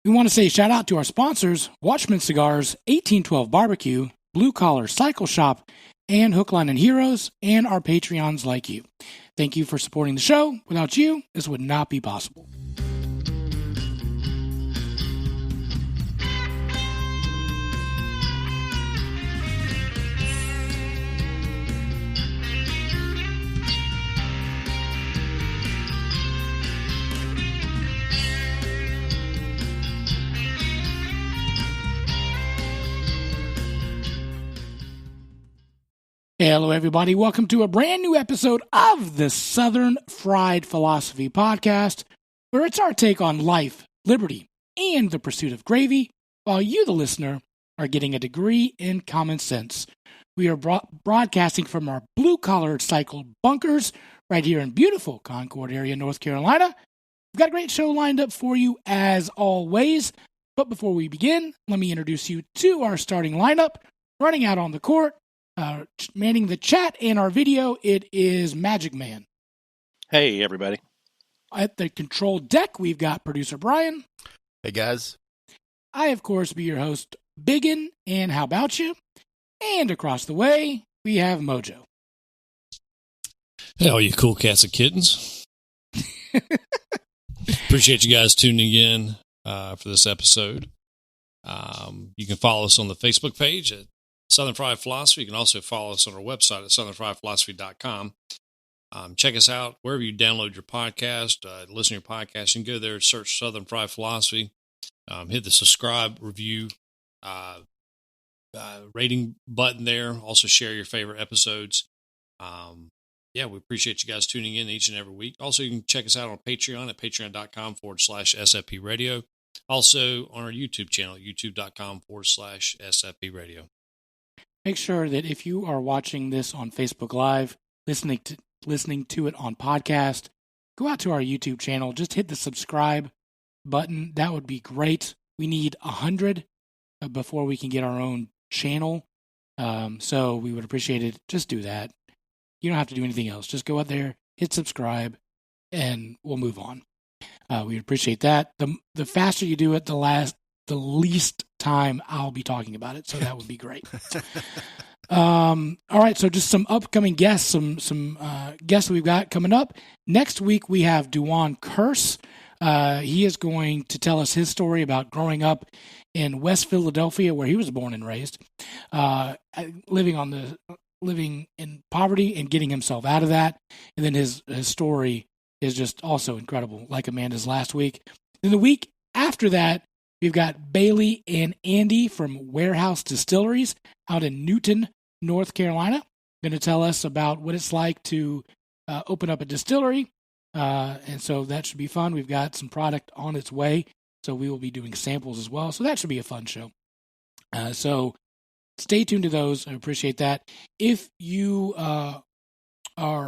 We want to say shout out to our sponsors, Watchman Cigars, 1812 Barbecue, Blue Collar Cycle Shop, and Hook, Line, and Heroes, and our Patreons like you. Thank you for supporting the show. Without you, this would not be possible. Hello, everybody. Welcome to a brand new episode of the Southern Fried Philosophy Podcast, where it's our take on life, liberty, and the pursuit of gravy, while you, the listener, are getting a degree in common sense. We are broadcasting from our blue-collar cycle bunkers right here in beautiful Concord area, North Carolina. We've got a great show lined up for you, as always. But before we begin, let me introduce you to our starting lineup. Running out on the court, manning the chat and our video, it is Magic Man. Hey, everybody. At the control deck, we've got producer Brian. Hey, guys. I, of course, be your host, Biggun, and how about you? And across the way, we have Mojo. Hey, all you cool cats and kittens. Appreciate you guys tuning in for this episode. You can follow us on the Facebook page at Southern Fried Philosophy. You can also follow us on our website at southernfriedphilosophy.com. Check us out wherever you download your podcast, listen to your podcast. You can go there, search Southern Fried Philosophy, hit the subscribe, review, rating button there. Also share your favorite episodes. We appreciate you guys tuning in each and every week. Also, you can check us out on Patreon at patreon.com/SFP Radio. Also on our YouTube channel, youtube.com/SFP Radio. Make sure that if you are watching this on Facebook Live, listening to it on podcast, go out to our YouTube channel. Just hit the subscribe button. That would be great. We need 100 before we can get our own channel. So we would appreciate it. Just do that. You don't have to do anything else. Just go out there, hit subscribe, and we'll move on. We appreciate that. The faster you do it, the least time I'll be talking about it. So that would be great. All right. So just some upcoming guests, some guests that we've got coming up. Next week, we have Duane Curse. He is going to tell us his story about growing up in West Philadelphia, where he was born and raised, living in poverty and getting himself out of that. And then his story is just also incredible, like Amanda's last week. Then the week after that, we've got Bailey and Andy from Warehouse Distilleries out in Newton, North Carolina. Going to tell us about what it's like to open up a distillery. And so that should be fun. We've got some product on its way, so we will be doing samples as well. So that should be a fun show. So stay tuned to those. I appreciate that. If you are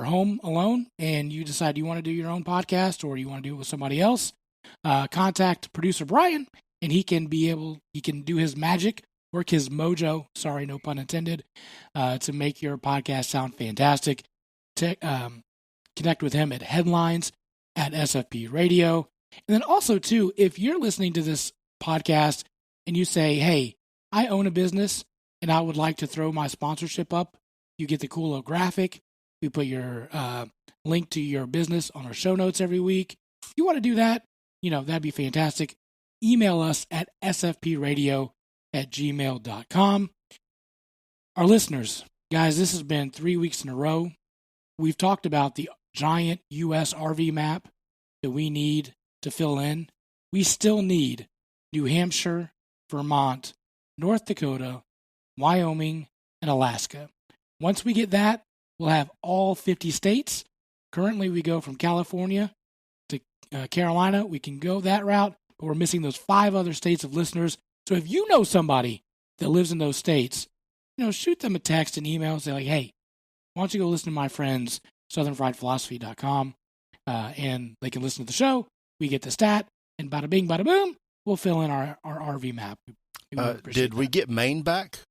home alone and you decide you want to do your own podcast or you want to do it with somebody else, contact producer Brian, and he can do his magic, work his mojo, sorry, no pun intended, to make your podcast sound fantastic. Connect with him at Headlines at SFP Radio. And then also, too, if you're listening to this podcast and you say, hey, I own a business and I would like to throw my sponsorship up, you get the cool little graphic. We put your link to your business on our show notes every week. If you want to do that, that'd be fantastic. Email us at sfpradio@gmail.com. Our listeners, guys, this has been 3 weeks in a row. We've talked about the giant U.S. RV map that we need to fill in. We still need New Hampshire, Vermont, North Dakota, Wyoming, and Alaska. Once we get that, we'll have all 50 states. Currently, we go from California to Carolina. We can go that route, but we're missing those 5 other states of listeners. So if you know somebody that lives in those states, shoot them a text and email and say, like, hey, why don't you go listen to my friends, southernfriedphilosophy.com, and they can listen to the show. We get the stat, and bada bing, bada boom, we'll fill in our RV map. Did we get Maine back?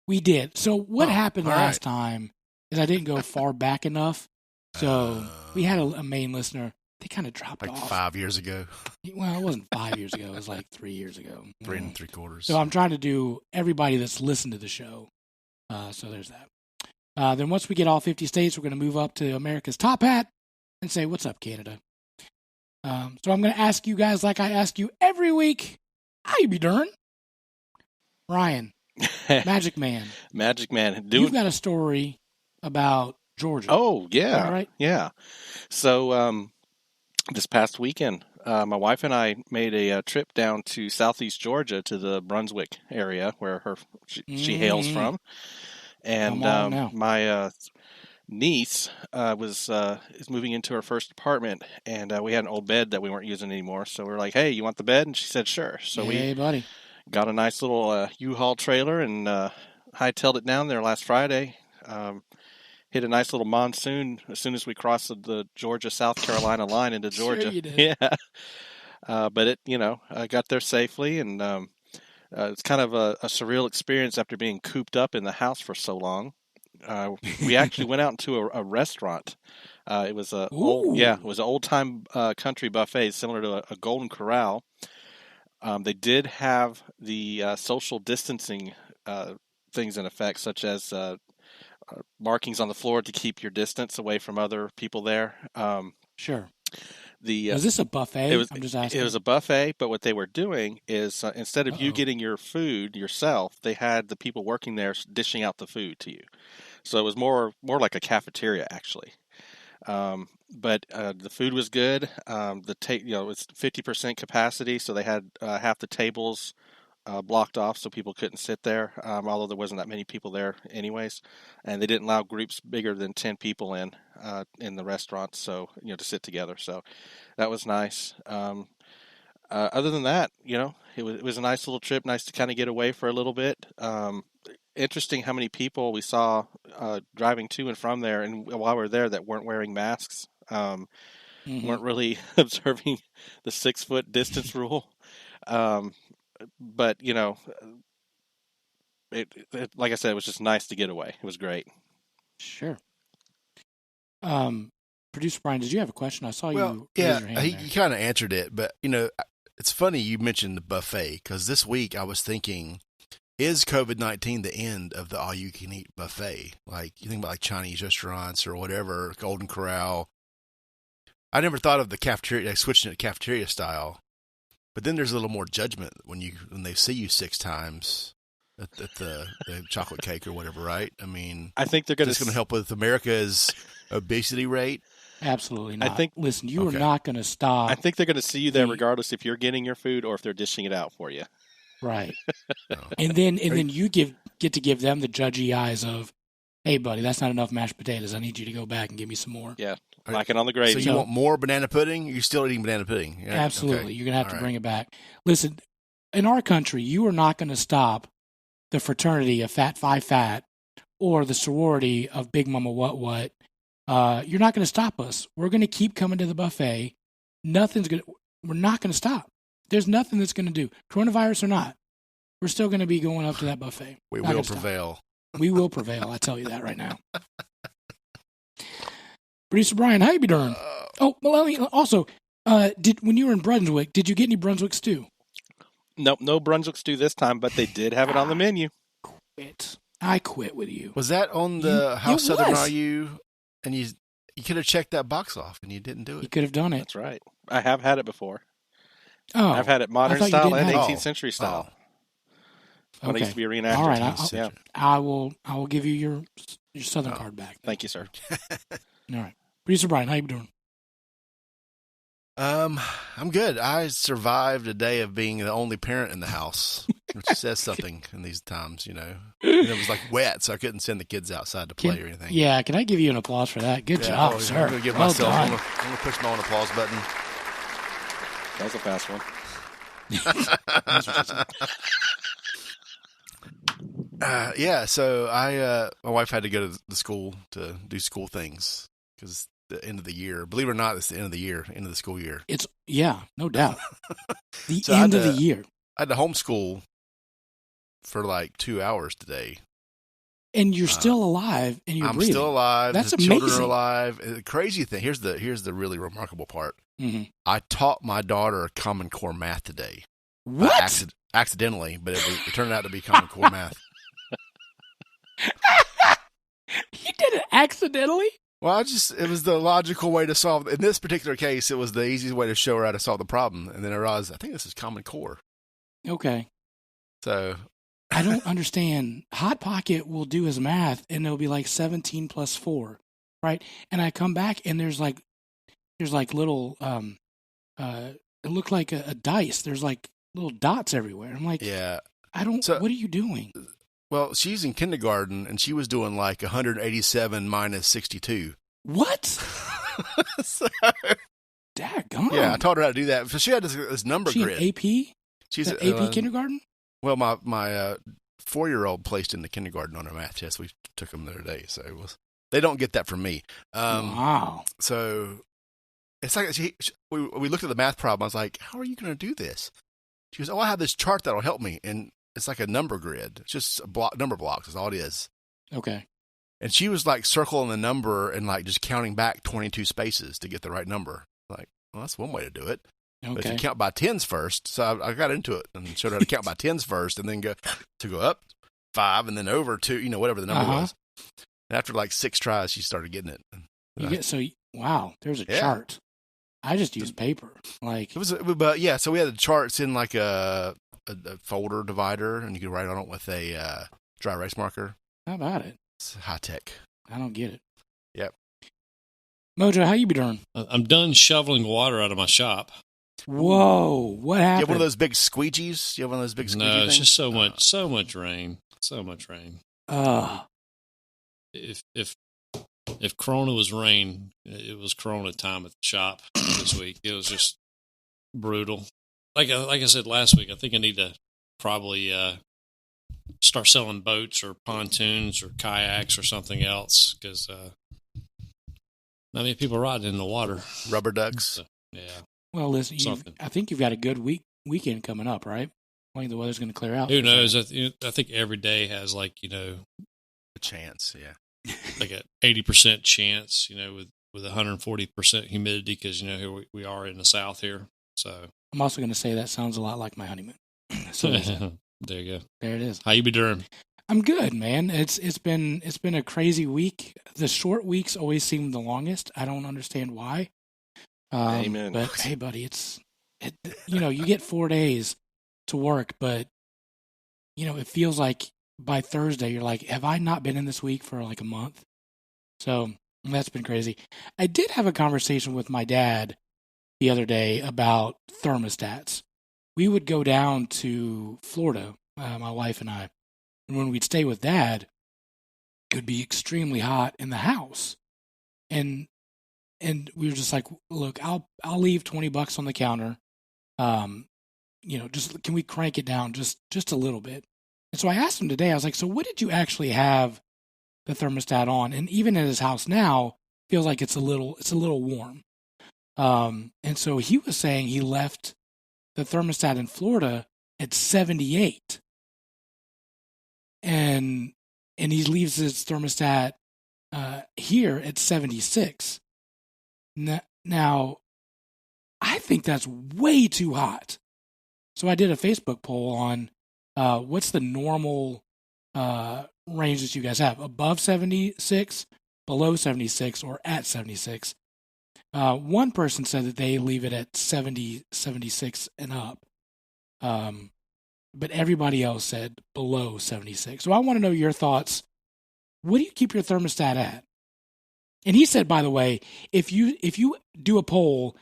We did. So what happened last time is I didn't go far back enough. So we had a Maine listener. they kind of dropped like off. 5 years ago. Well, it wasn't 5 years ago. It was like 3 years ago. 3 3/4. So I'm trying to do everybody that's listened to the show. So there's that. Then once we get all 50 states, we're going to move up to America's Top Hat and say, what's up, Canada? So I'm going to ask you guys like I ask you every week, how you be doing? Ryan, Magic Man. Magic Man. You've got a story about Georgia. Oh, yeah. All right. Yeah. So this past weekend, my wife and I made a trip down to southeast Georgia to the Brunswick area where she hails from. And my niece is moving into her first apartment, and we had an old bed that we weren't using anymore. So we were like, "Hey, you want the bed?" And she said, "Sure." So hey, buddy, got a nice little U-Haul trailer and hightailed it down there last Friday. Hit a nice little monsoon as soon as we crossed the Georgia-South Carolina line into Georgia. Sure you did. Yeah, but it got there safely, and it's kind of a surreal experience after being cooped up in the house for so long. We actually went out into a restaurant. It was it was an old time country buffet similar to a Golden Corral. They did have the social distancing things in effect, such as markings on the floor to keep your distance away from other people there. Sure. Was this a buffet? I'm just asking. It was a buffet, but what they were doing is instead of you getting your food yourself, they had the people working there dishing out the food to you. So it was more like a cafeteria, actually. But the food was good. It was 50% capacity, so they had half the tables blocked off so people couldn't sit there, although there wasn't that many people there anyways. And they didn't allow groups bigger than 10 people in the restaurant, so to sit together. So that was nice. Other than that, it was a nice little trip, nice to kind of get away for a little bit. Interesting how many people we saw driving to and from there, and while we were there, that weren't wearing masks, weren't really observing the 6-foot distance rule. But like I said, it was just nice to get away. It was great. Sure. Producer Brian, did you have a question? I saw you raise your hand. You kind of answered it, but it's funny you mentioned the buffet because this week I was thinking, is COVID-19 the end of the all-you-can-eat buffet? Like, you think about like Chinese restaurants or whatever, Golden Corral. I never thought of the cafeteria, like switching it to cafeteria style. But then there's a little more judgment when they see you 6 times at the chocolate cake or whatever, right? I mean, I think they're going to help with America's obesity rate. Absolutely not. Listen, you are not going to stop. I think they're going to see you there regardless if you're getting your food or if they're dishing it out for you. Right. And then you get to give them the judgy eyes of, hey, buddy, that's not enough mashed potatoes. I need you to go back and give me some more. Yeah. Like it on the gravy. So you want more banana pudding? You're still eating banana pudding. Yeah? Absolutely. Okay. You're going to have to bring it back. Listen, in our country, you are not going to stop the fraternity of Fat Five Fat or the sorority of Big Mama What. You're not going to stop us. We're going to keep coming to the buffet. We're not going to stop. There's nothing that's going to do. Coronavirus or not, we're still going to be going up to that buffet. We will prevail. We will prevail. I tell you that right now. Producer Brian, how you be doing? Also, when you were in Brunswick, did you get any Brunswick stew? Nope, no Brunswick stew this time, but they did have it on the menu. I quit with you. Was that on the How Southern Are You? And you could have checked that box off, and you didn't do it. You could have done it. That's right. I have had it before. Oh, I've had it modern style and 18th century style. When I used to be a reenactor. All right, I will give you your Southern card back. Thank you, sir. All right, Producer Brian, how you doing? I'm good. I survived a day of being the only parent in the house, which says something in these times, And it was like wet, so I couldn't send the kids outside to play or anything. Yeah, can I give you an applause for that? Good job, sir. I'm going to give myself. I'm going to push my own applause button. That was a fast one. So my wife had to go to the school to do school things because the end of the year. Believe it or not, it's the end of the year, end of the school year. No doubt. End of the year. I had to homeschool for like 2 hours today. And you're still alive, and you're I'm breathing. still alive. That's the amazing. Children are alive. The crazy thing, here's the really remarkable part. Mm-hmm. I taught my daughter Common Core math today. What? Accidentally, but it turned out to be Common Core math. You did it accidentally? Well, it was the logical way to solve. In this particular case, it was the easiest way to show her how to solve the problem. And then I realized, I think this is Common Core. Okay. So I don't understand. Hot Pocket will do his math, and it'll be like 17 plus 4, right? And I come back, and there's like little, it looked like a dice. There's like little dots everywhere. I'm like, yeah. what are you doing? Well, she's in kindergarten, and she was doing like 187 minus 62. What? So, daggone. yeah, I taught her how to do that. So she had this number grid. She in AP? She's at AP kindergarten? Well, my 4-year-old placed in the kindergarten on her math test. We took them the other day, so they don't get that from me. Wow. So it's like we looked at the math problem. I was like, "How are you going to do this?" She goes, "Oh, I have this chart that'll help me." And it's like a number grid. It's just number blocks. That's all it is. Okay. And she was like circling the number and like just counting back 22 spaces to get the right number. Like, well, that's one way to do it. Okay. But if you count by tens first, so I got into it and showed her how to count by tens first, and then go up 5 and then over 2, whatever the number was. And after like 6 tries, she started getting it. Wow, there's a chart. I just used paper. Like it was, but yeah. So we had the charts in like a folder divider, and you could write on it with a dry erase marker. How about it? It's high tech. I don't get it. Yep. Mojo, how you be doing? I'm done shoveling water out of my shop. Whoa, what happened? You have one of those big squeegees? You have one of those big squeegee No, it's things? just so much rain. So much rain. If Corona was rain, it was Corona time at the shop this week. It was just brutal. Like I said last week, I think I need to probably start selling boats or pontoons or kayaks or something else because not many people riding in the water. Rubber ducks. So, yeah. Well, listen, I think you've got a good weekend coming up, right? I think the weather's going to clear out. Who knows? I think every day has a chance, yeah. Like an 80% chance, with 140% humidity because, here we are in the South here. So I'm also going to say that sounds a lot like my honeymoon. So there you go. There it is. How you be doing? I'm good, man. It's been a crazy week. The short weeks always seem the longest. I don't understand why. Amen. But hey, buddy, you get 4 days to work, but it feels like by Thursday you're like, have I not been in this week for like a month? So that's been crazy. I did have a conversation with my dad the other day about thermostats. We would go down to Florida, my wife and I, and when we'd stay with Dad, it would be extremely hot in the house, and we were just like, look, I'll leave $20 on the counter. Just can we crank it down just a little bit? And so I asked him today, I was like, so what did you actually have the thermostat on? And even at his house now, feels like it's a little warm. And so he was saying he left the thermostat in Florida at 78. And he leaves his thermostat here at 76. Now, I think that's way too hot. So I did a Facebook poll on what's the normal range that you guys have? Above 76, below 76, or at 76? One person said that they leave it at 70, 76 and up. But everybody else said below 76. So I want to know your thoughts. What do you keep your thermostat at? And he said, by the way, if you do a poll,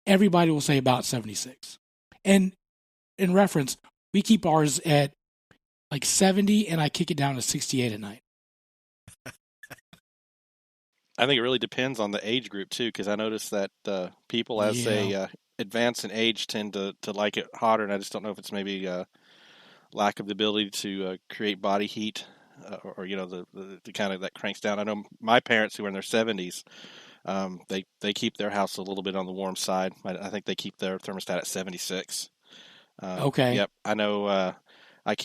everybody will say about 76. And in reference, we keep ours at like 70, and I kick it down to 68 at night. I think it really depends on the age group too, because I noticed that people as they advance in age tend to like it hotter, and I just don't know if it's maybe lack of the ability to create body heat, or the kind of that cranks down. I know my parents who are in their 70s, they keep their house a little bit on the warm side. I think they keep their thermostat at 76. Okay. Yep. I know.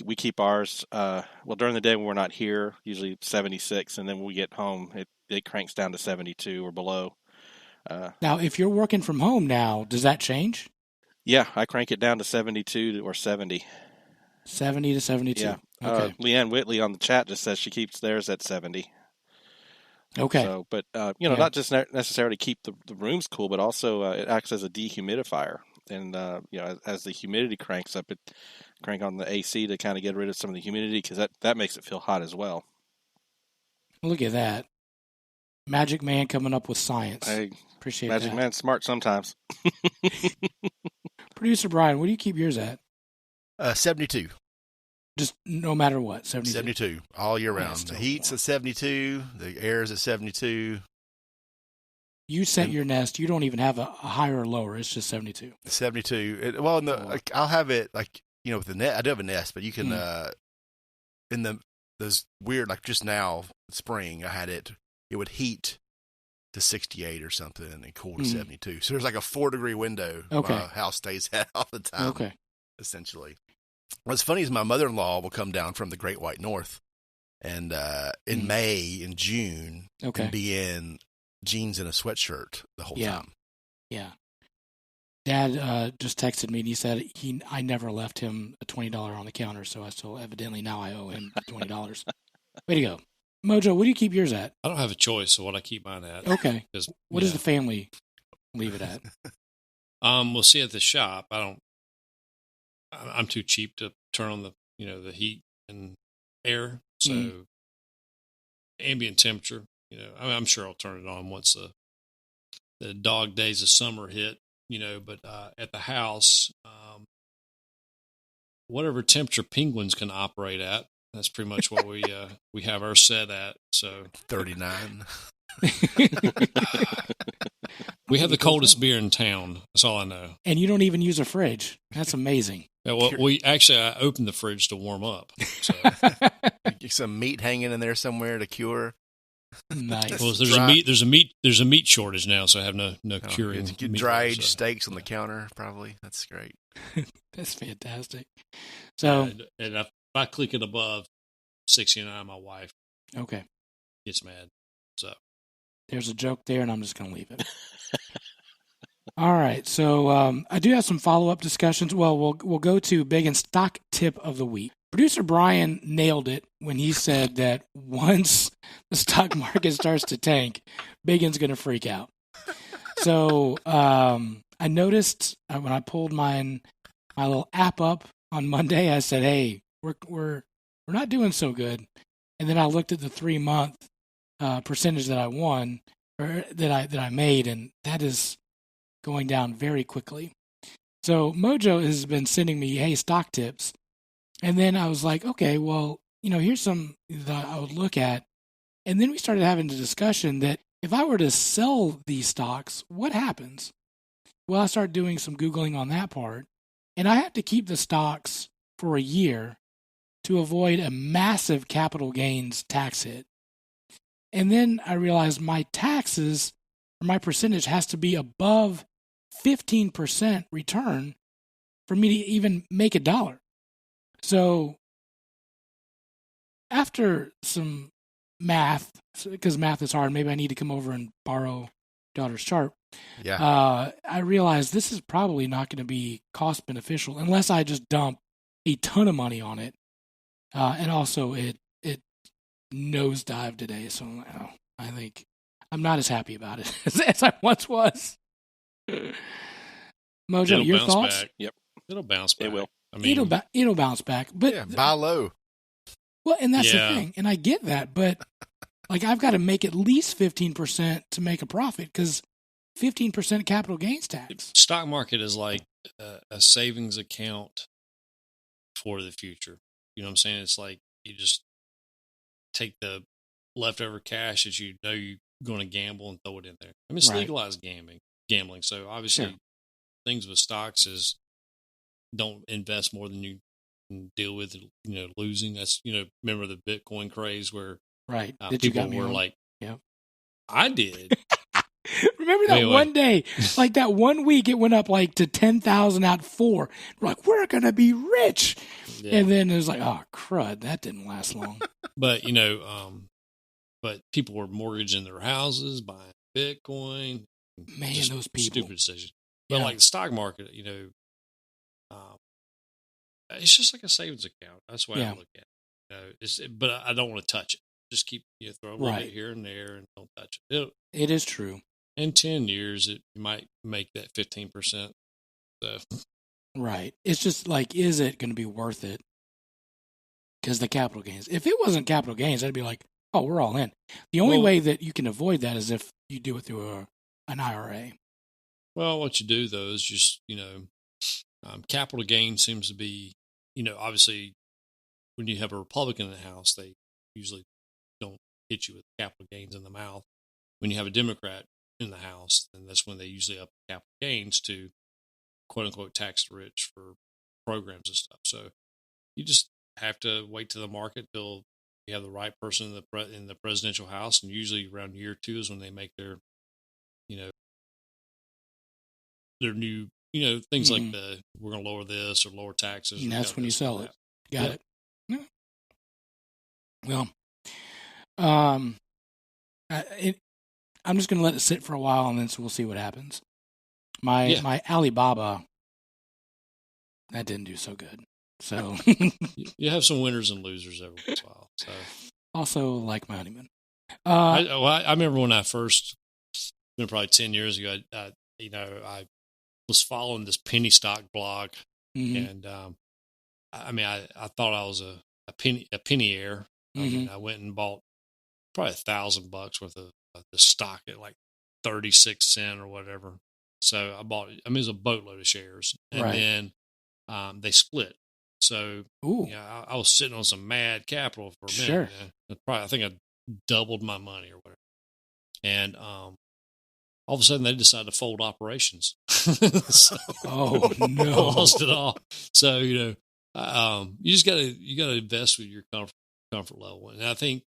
we keep ours. During the day when we're not here, usually 76, and then when we get home, it cranks down to 72 or below. Now, if you're working from home now, does that change? Yeah, I crank it down to 72 or 70. 70 to 72. Yeah. Okay. Leanne Whitley on the chat just says she keeps theirs at 70. Okay. So, but not just necessarily keep the rooms cool, but also it acts as a dehumidifier. And as the humidity cranks up, it crank on the AC to kind of get rid of some of the humidity, because that makes it feel hot as well. Look at that. Magic Man coming up with science. I appreciate Magic that. Man's smart sometimes. Producer Brian, what do you keep yours at? 72. Just no matter what, 72. 72 all year round. The heat's at 72. The air's at 72. You set your nest. You don't even have a higher or lower. It's just 72. 72. I'll have it with the net. I do have a nest, but you can those weird, like just now spring, I had it. It would heat to 68 or something and cool to 72. So there's like a 4-degree window. Okay. My house stays at all the time. Okay. Essentially. What's funny is my mother-in-law will come down from the Great White North, and in May and June, and be in jeans and a sweatshirt the whole time. Yeah. Dad just texted me and he said I never left him a $20 on the counter, so evidently now I owe him $20. Way to go. Mojo, what do you keep yours at? I don't have a choice of what I keep mine at. Okay. What does the family leave it at? We'll see at the shop. I'm too cheap to turn on the heat and air. So ambient temperature, I'm sure I'll turn it on once the dog days of summer hit, but at the house, whatever temperature penguins can operate at, that's pretty much what we have our set at. So 39. We have the coldest beer in town. That's all I know. And you don't even use a fridge. That's amazing. Yeah, well, I opened the fridge to warm up. So. Some meat hanging in there somewhere to cure. Nice. Well, there's a meat shortage now, so I have no curing. Get dried steaks on the counter, probably. That's great. That's fantastic. So, and if I click it above 69, my wife gets mad. So there's a joke there, and I'm just going to leave it. All right, so I do have some follow-up discussions. Well, we'll go to Biggun stock tip of the week. Producer Brian nailed it when he said that once the stock market starts to tank, Biggun's going to freak out. So I noticed when I pulled my little app up on Monday, I said, "Hey, we're not doing so good." And then I looked at the 3-month percentage that I won or that I made, and that is going down very quickly. So Mojo has been sending me, hey, stock tips. And then I was like, okay, well, here's some that I would look at. And then we started having the discussion that if I were to sell these stocks, what happens? Well, I started doing some Googling on that part. And I have to keep the stocks for a year to avoid a massive capital gains tax hit. And then I realized my taxes, or my percentage, has to be above 15% return for me to even make $1. So after some math, because math is hard, maybe I need to come over and borrow daughter's chart. Yeah. I realized this is probably not going to be cost beneficial unless I just dump a ton of money on it. And also it nosedived today. So I think I'm not as happy about it as I once was. Mojo, your thoughts? Back. Yep, it'll bounce back. It will. I mean, it'll bounce back, but buy low. Well, and that's the thing, and I get that, but I've got to make at least 15% to make a profit because 15% capital gains tax. Stock market is like a savings account for the future. You know what I'm saying? It's like you just take the leftover cash that you're going to gamble and throw it in there. I mean, it's legalized gambling. So obviously things with stocks is don't invest more than you can deal with, losing. That's, remember the Bitcoin craze where that people were like, I did. Remember that one day, like that one week, it went up like to 10,000 out 4. We're like, we're going to be rich. Yeah. And then it was like, oh, crud, that didn't last long. But, but people were mortgaging their houses, buying Bitcoin. Man, those people. Stupid decision. But like the stock market, it's just like a savings account. That's the way I look at it. But I don't want to touch it. Just keep throw a little bit here and there and don't touch it. It is true. In 10 years, you might make that 15%. So. Right. It's just like, is it going to be worth it? Because the capital gains. If it wasn't capital gains, I'd be like, oh, we're all in. The only way that you can avoid that is if you do it through an IRA. Well, what you do, though, is just, capital gain seems to be, obviously, when you have a Republican in the House, they usually don't hit you with capital gains in the mouth. When you have a Democrat in the House, then that's when they usually up capital gains to, quote unquote, tax the rich for programs and stuff. So you just have to wait to the market till you have the right person in the presidential house, and usually around year 2 is when they make their, their new, things like we're going to lower this or lower taxes. And that's when you sell it. Got it. Yeah. Well, I'm just going to let it sit for a while, and then we'll see what happens. My Alibaba, that didn't do so good. So you have some winners and losers every once in a while. So also like my honeymoon. I remember when I first, probably 10 years ago, I was following this penny stock blog, and I thought I was a penny-aire. I mean, I went and bought probably $1,000 worth of the stock at like 36 cents or whatever. So I bought it. I mean, it was a boatload of shares, and then they split. So I was sitting on some mad capital for a minute. Sure. I think I doubled my money or whatever. And all of a sudden, they decided to fold operations. So, oh no! I lost it all. So you just gotta invest with your comfort level. And I think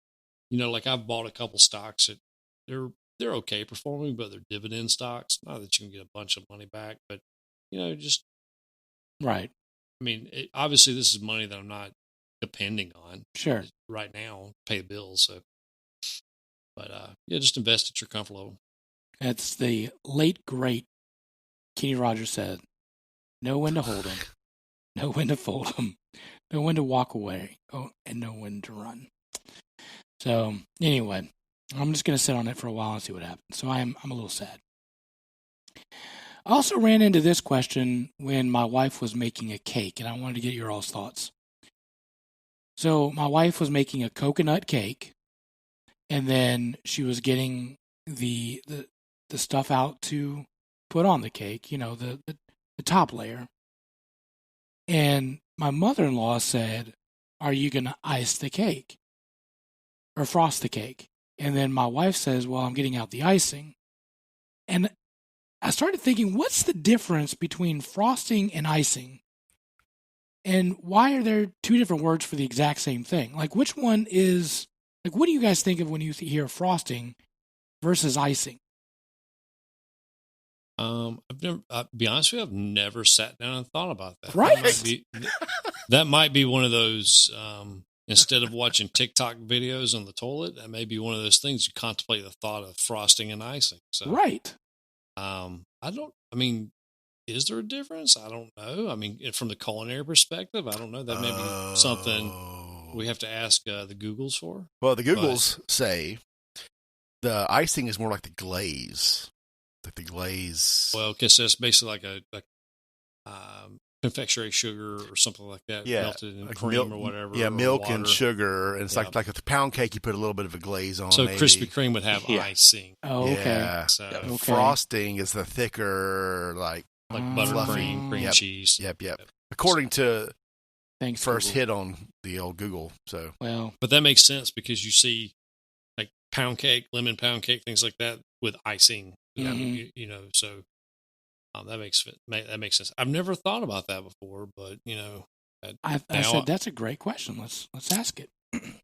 like I've bought a couple stocks that they're okay performing, but they're dividend stocks. Not that you can get a bunch of money back, but just right. I mean, obviously, this is money that I'm not depending on. Sure. Right now, pay the bills. So, but just invest at your comfort level. That's the late great Kenny Rogers said. Know when to hold them, know when to fold them, know when to walk away, and know when to run. So anyway, I'm just going to sit on it for a while and see what happens. So I'm a little sad. I also ran into this question when my wife was making a cake, and I wanted to get your all's thoughts. So my wife was making a coconut cake, and then she was getting the stuff out to put on the cake, the top layer. And my mother-in-law said, "Are you going to ice the cake or frost the cake?" And then my wife says, "Well, I'm getting out the icing." And I started thinking, what's the difference between frosting and icing? And why are there two different words for the exact same thing? Like, which one is, like, what do you guys think of when you hear frosting versus icing? I'll be honest with you, I've never sat down and thought about that. Right. That might be one of those, instead of watching TikTok videos on the toilet, that may be one of those things you contemplate the thought of frosting and icing. So, right. Is there a difference? I don't know. I mean, from the culinary perspective, I don't know. That may be something we have to ask the Googles for. Well, the Googles say the icing is more like the glaze. Like the glaze. Well, because that's basically like a confectionery sugar or something like that, melted in like cream milk, or whatever. Yeah, or milk water. And sugar. And it's like a pound cake, you put a little bit of a glaze on. So maybe. Krispy Kreme would have icing. Oh, okay. Yeah. So frosting is the thicker, like buttercream, cream cheese. Yep. According to first Google. hit on the old Google. So but that makes sense because you see like pound cake, lemon pound cake, things like that with icing. So that makes sense. I've never thought about that before, but I said that's a great question. Let's ask it.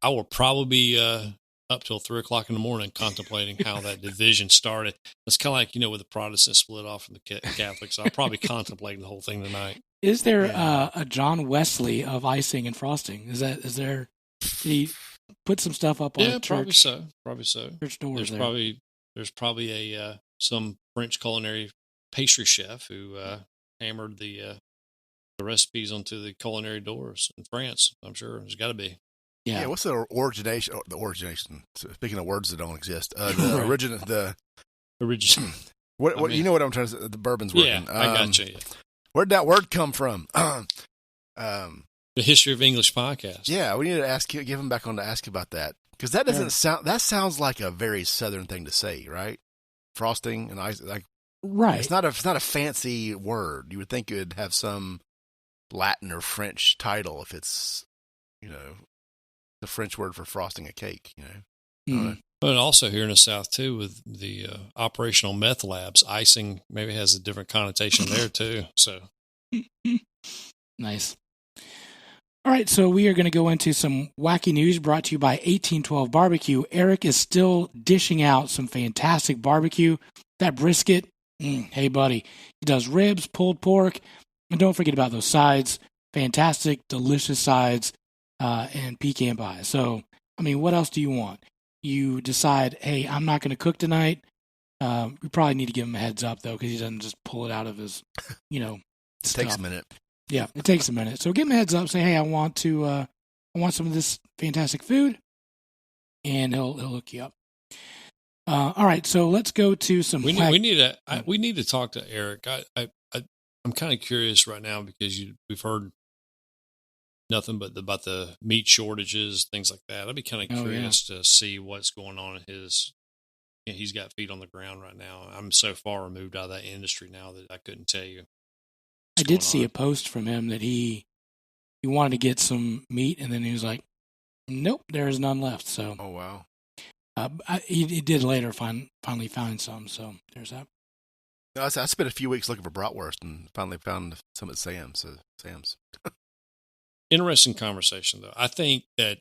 I will probably be up till 3:00 in the morning contemplating how that division started. It's kind of like, with the Protestants split off from the Catholics. I'll probably contemplate the whole thing tonight. Is there a John Wesley of icing and frosting? Is there? Did he put some stuff up on the church? Probably so. Church doors. There's probably a some French culinary pastry chef who hammered the recipes onto the culinary doors in France. I'm sure there's got to be. Yeah. What's the origination? The origination. Speaking of words that don't exist, the origin. What you know what I'm trying to say? The bourbon's working. Yeah, I got you. Yeah. Where'd that word come from? The history of English podcast. Yeah, we need to give him back on to ask about that, because that doesn't sound. That sounds like a very Southern thing to say, right? Frosting and ice, like right. It's not a fancy word. You would think it would have some Latin or French title if it's, the French word for frosting a cake. But also here in the South too, with the operational meth labs, icing maybe has a different connotation there too. So nice. All right, so we are going to go into some wacky news brought to you by 1812 Barbecue. Eric is still dishing out some fantastic barbecue. That brisket, hey buddy, he does ribs, pulled pork, and don't forget about those sides. Fantastic, delicious sides, and pecan pie. So, what else do you want? You decide, hey, I'm not going to cook tonight. We probably need to give him a heads up, though, because he doesn't just pull it out of his, It stuff. takes a minute. Yeah, it takes a minute. So give him a heads up. Say, hey, I want some of this fantastic food, and he'll hook you up. All right, so let's go to some. We need to talk to Eric. I'm kind of curious right now because we've heard nothing but about the meat shortages, things like that. I'd be kind of curious to see what's going on in his. He's got feet on the ground right now. I'm so far removed out of that industry now that I couldn't tell you. I did see a post from him that he wanted to get some meat, and then he was like, "Nope, there is none left." So, oh wow, he did later finally find some. So there's that. No, I spent a few weeks looking for bratwurst and finally found some at Sam's. Interesting conversation, though. I think that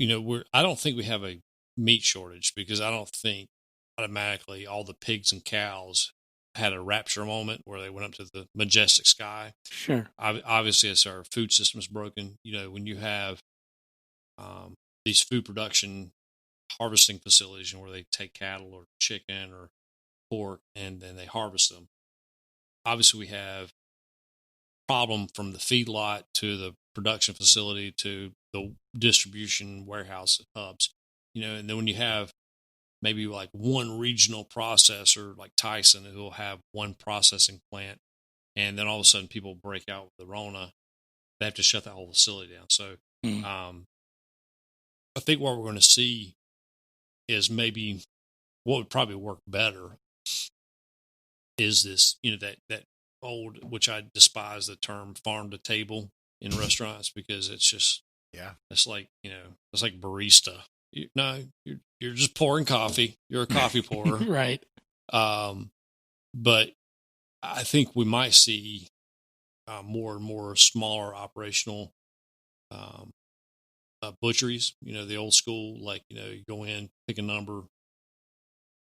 I don't think we have a meat shortage because I don't think automatically all the pigs and cows had a rapture moment where they went up to the majestic sky. Sure. Obviously, as our food system is broken, when you have these food production harvesting facilities where they take cattle or chicken or pork and then they harvest them. Obviously, we have problem from the feedlot to the production facility to the distribution warehouse hubs. And then when you have maybe like one regional processor like Tyson who will have one processing plant, and then all of a sudden people break out with the Rona, they have to shut that whole facility down. So I think what we're going to see is maybe what would probably work better is this, that old, which I despise the term farm to table in restaurants because it's just, it's like, it's like barista. You're just pouring coffee. You're a coffee pourer. Right. But I think we might see more and more smaller operational butcheries. The old school, like, you go in, pick a number,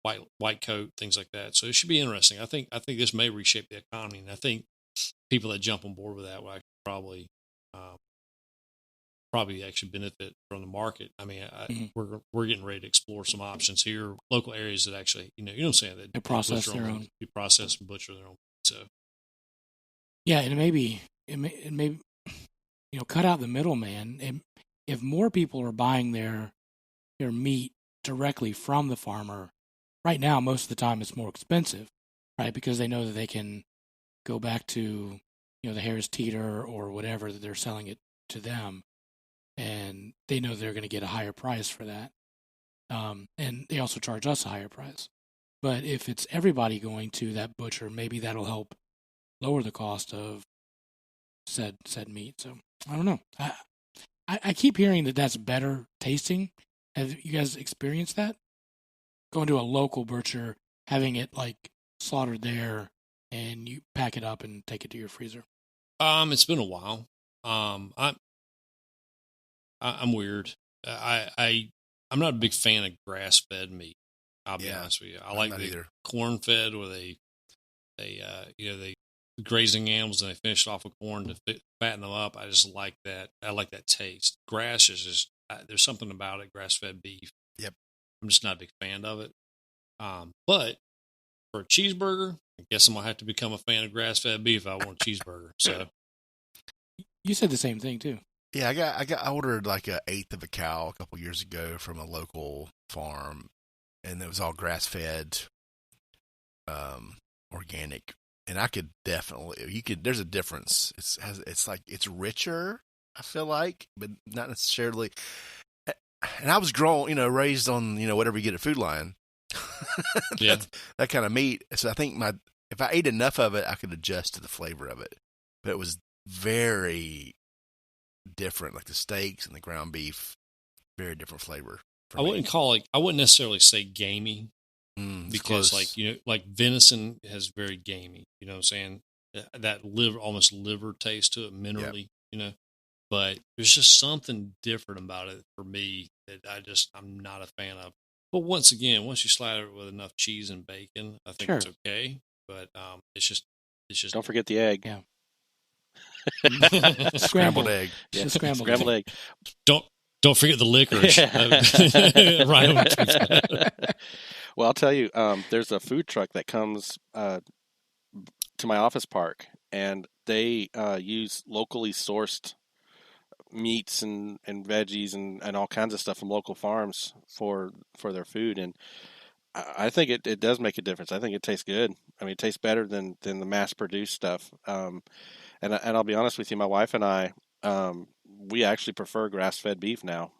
white coat, things like that. So it should be interesting. I think this may reshape the economy, and I think people that jump on board with that will actually probably actually benefit from the market. I mean, we're getting ready to explore some options here, local areas that actually, you know what I'm saying, that they process their own, process and butcher their own. So, yeah, and it may cut out the middleman. And if more people are buying their meat directly from the farmer, right now most of the time it's more expensive, right? Because they know that they can go back to the Harris Teeter or whatever that they're selling it to them. And they know they're going to get a higher price for that. And they also charge us a higher price. But if it's everybody going to that butcher, maybe that'll help lower the cost of said meat. So I don't know. I keep hearing that that's better tasting. Have you guys experienced that? Going to a local butcher, having it like slaughtered there, and you pack it up and take it to your freezer. It's been a while. I'm weird. I I'm not a big fan of grass-fed meat. I'll be honest with you. I like the corn-fed where they grazing animals and they finish off with corn to fatten them up. I just like that. I like that taste. Grass is just there's something about it. Grass-fed beef. Yep. I'm just not a big fan of it. But for a cheeseburger, I guess I'm gonna have to become a fan of grass-fed beef if I want a cheeseburger. So you said the same thing too. Yeah, I ordered like an eighth of a cow a couple years ago from a local farm, and it was all grass-fed, organic. And I could definitely, there's a difference. It's like, it's richer, I feel like, but not necessarily. And I was raised on, whatever you get at Food Lion. That kind of meat. So I think if I ate enough of it, I could adjust to the flavor of it. But it was very different, like the steaks and the ground beef, very different flavor. I wouldn't necessarily say gamey. Because like venison has very gamey, you know what I'm saying? That almost liver taste to it, minerally, but there's just something different about it for me that I'm not a fan of. But once again, once you slide it with enough cheese and bacon, I think it's okay. But it's just don't forget the egg. Yeah. Scrambled egg. Yeah. Scrambled egg. Don't forget the licorice. Right. Well, I'll tell you, there's a food truck that comes to my office park, and they use locally sourced meats and veggies and all kinds of stuff from local farms for their food. And I think it does make a difference. I think it tastes good. I mean, it tastes better than the mass-produced stuff. And I'll be honest with you, my wife and I, we actually prefer grass-fed beef now.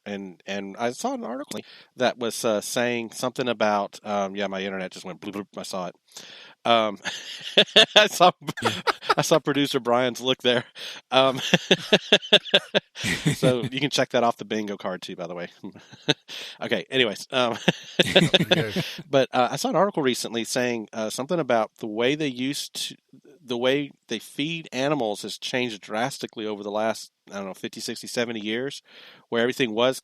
And I saw an article that was saying something about my internet just went bloop, bloop. I saw it. I saw producer Brian's look there. So you can check that off the bingo card too, by the way. Okay. Anyways, but I saw an article recently saying something about the way they feed animals has changed drastically over the last, 50, 60, 70 years, where everything was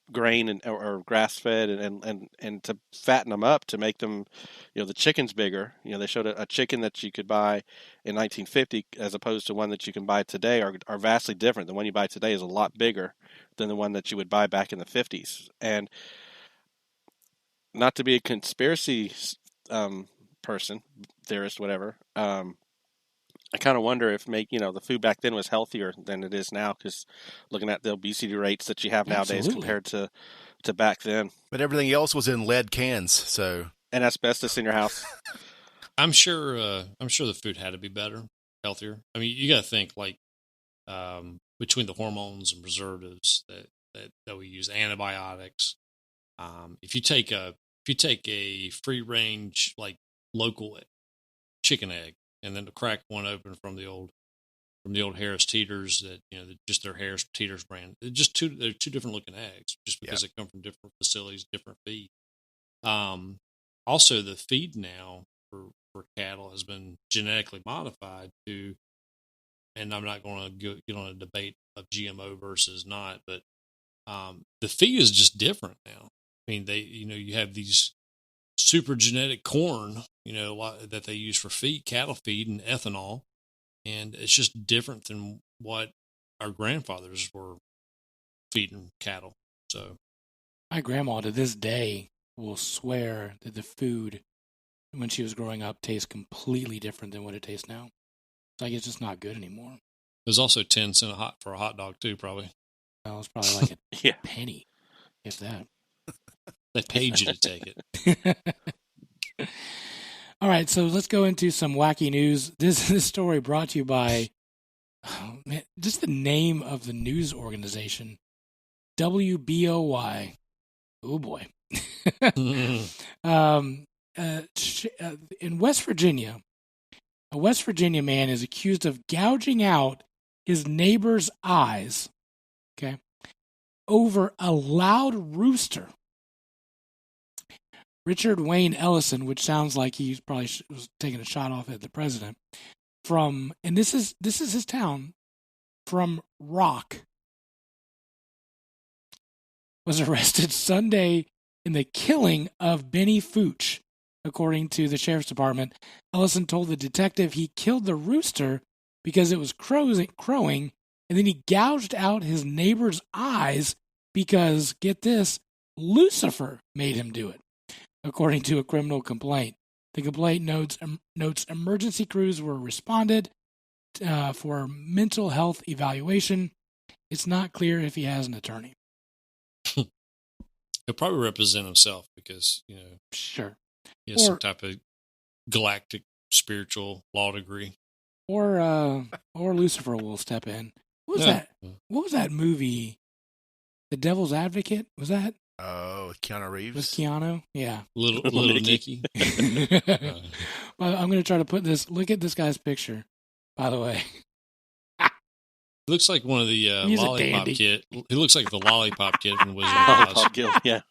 grain or grass fed and to fatten them up to make them, the chickens bigger. They showed a chicken that you could buy in 1950 as opposed to one that you can buy today are vastly different. The one you buy today is a lot bigger than the one that you would buy back in the 50s. And not to be a conspiracy person, theorist, whatever, I kind of wonder if the food back then was healthier than it is now, because looking at the obesity rates that you have nowadays compared to back then. But everything else was in lead cans, so and asbestos in your house. I'm sure the food had to be better, healthier. I mean, you got to think like between the hormones and preservatives that we use, antibiotics. If you take a free range like local chicken egg, and then to crack one open from the old Harris Teeters that just their Harris Teeters brand. They're two different looking eggs just because they come from different facilities, different feed. Also, the feed now for cattle has been genetically modified to, and I'm not going to get on a debate of GMO versus not, but the feed is just different now. I mean, you have these super genetic corn, a lot that they use for cattle feed and ethanol. And it's just different than what our grandfathers were feeding cattle. So my grandma to this day will swear that the food when she was growing up tastes completely different than what it tastes now. It's like it's just not good anymore. There's also 10 cents for a hot dog too, probably. Well, it's probably like a penny, if that. They paid you to take it. All right, so let's go into some wacky news. This story brought to you by just the name of the news organization, WBOY. Oh boy! In West Virginia, a West Virginia man is accused of gouging out his neighbor's eyes. Okay, over a loud rooster. Richard Wayne Ellison, which sounds like he probably was taking a shot off at the president, and this is his town, from Rock. was arrested Sunday in the killing of Benny Fooch, according to the sheriff's department. Ellison told the detective he killed the rooster because it was crowing, and then he gouged out his neighbor's eyes because, get this, Lucifer made him do it, according to a criminal complaint. The complaint notes emergency crews were responded for mental health evaluation. It's not clear if he has an attorney. He'll probably represent himself because, Sure. He has some type of galactic spiritual law degree. Or Lucifer will step in. What was that? What was that movie? The Devil's Advocate? Was that? Oh, Keanu Reeves. With Keanu? Yeah. Little Nicky. Well, I'm going to try to put this. Look at this guy's picture, by the way. Looks like one of the He's Lollipop Kid. He looks like the Lollipop Kid from Wizard of Oz. Yeah.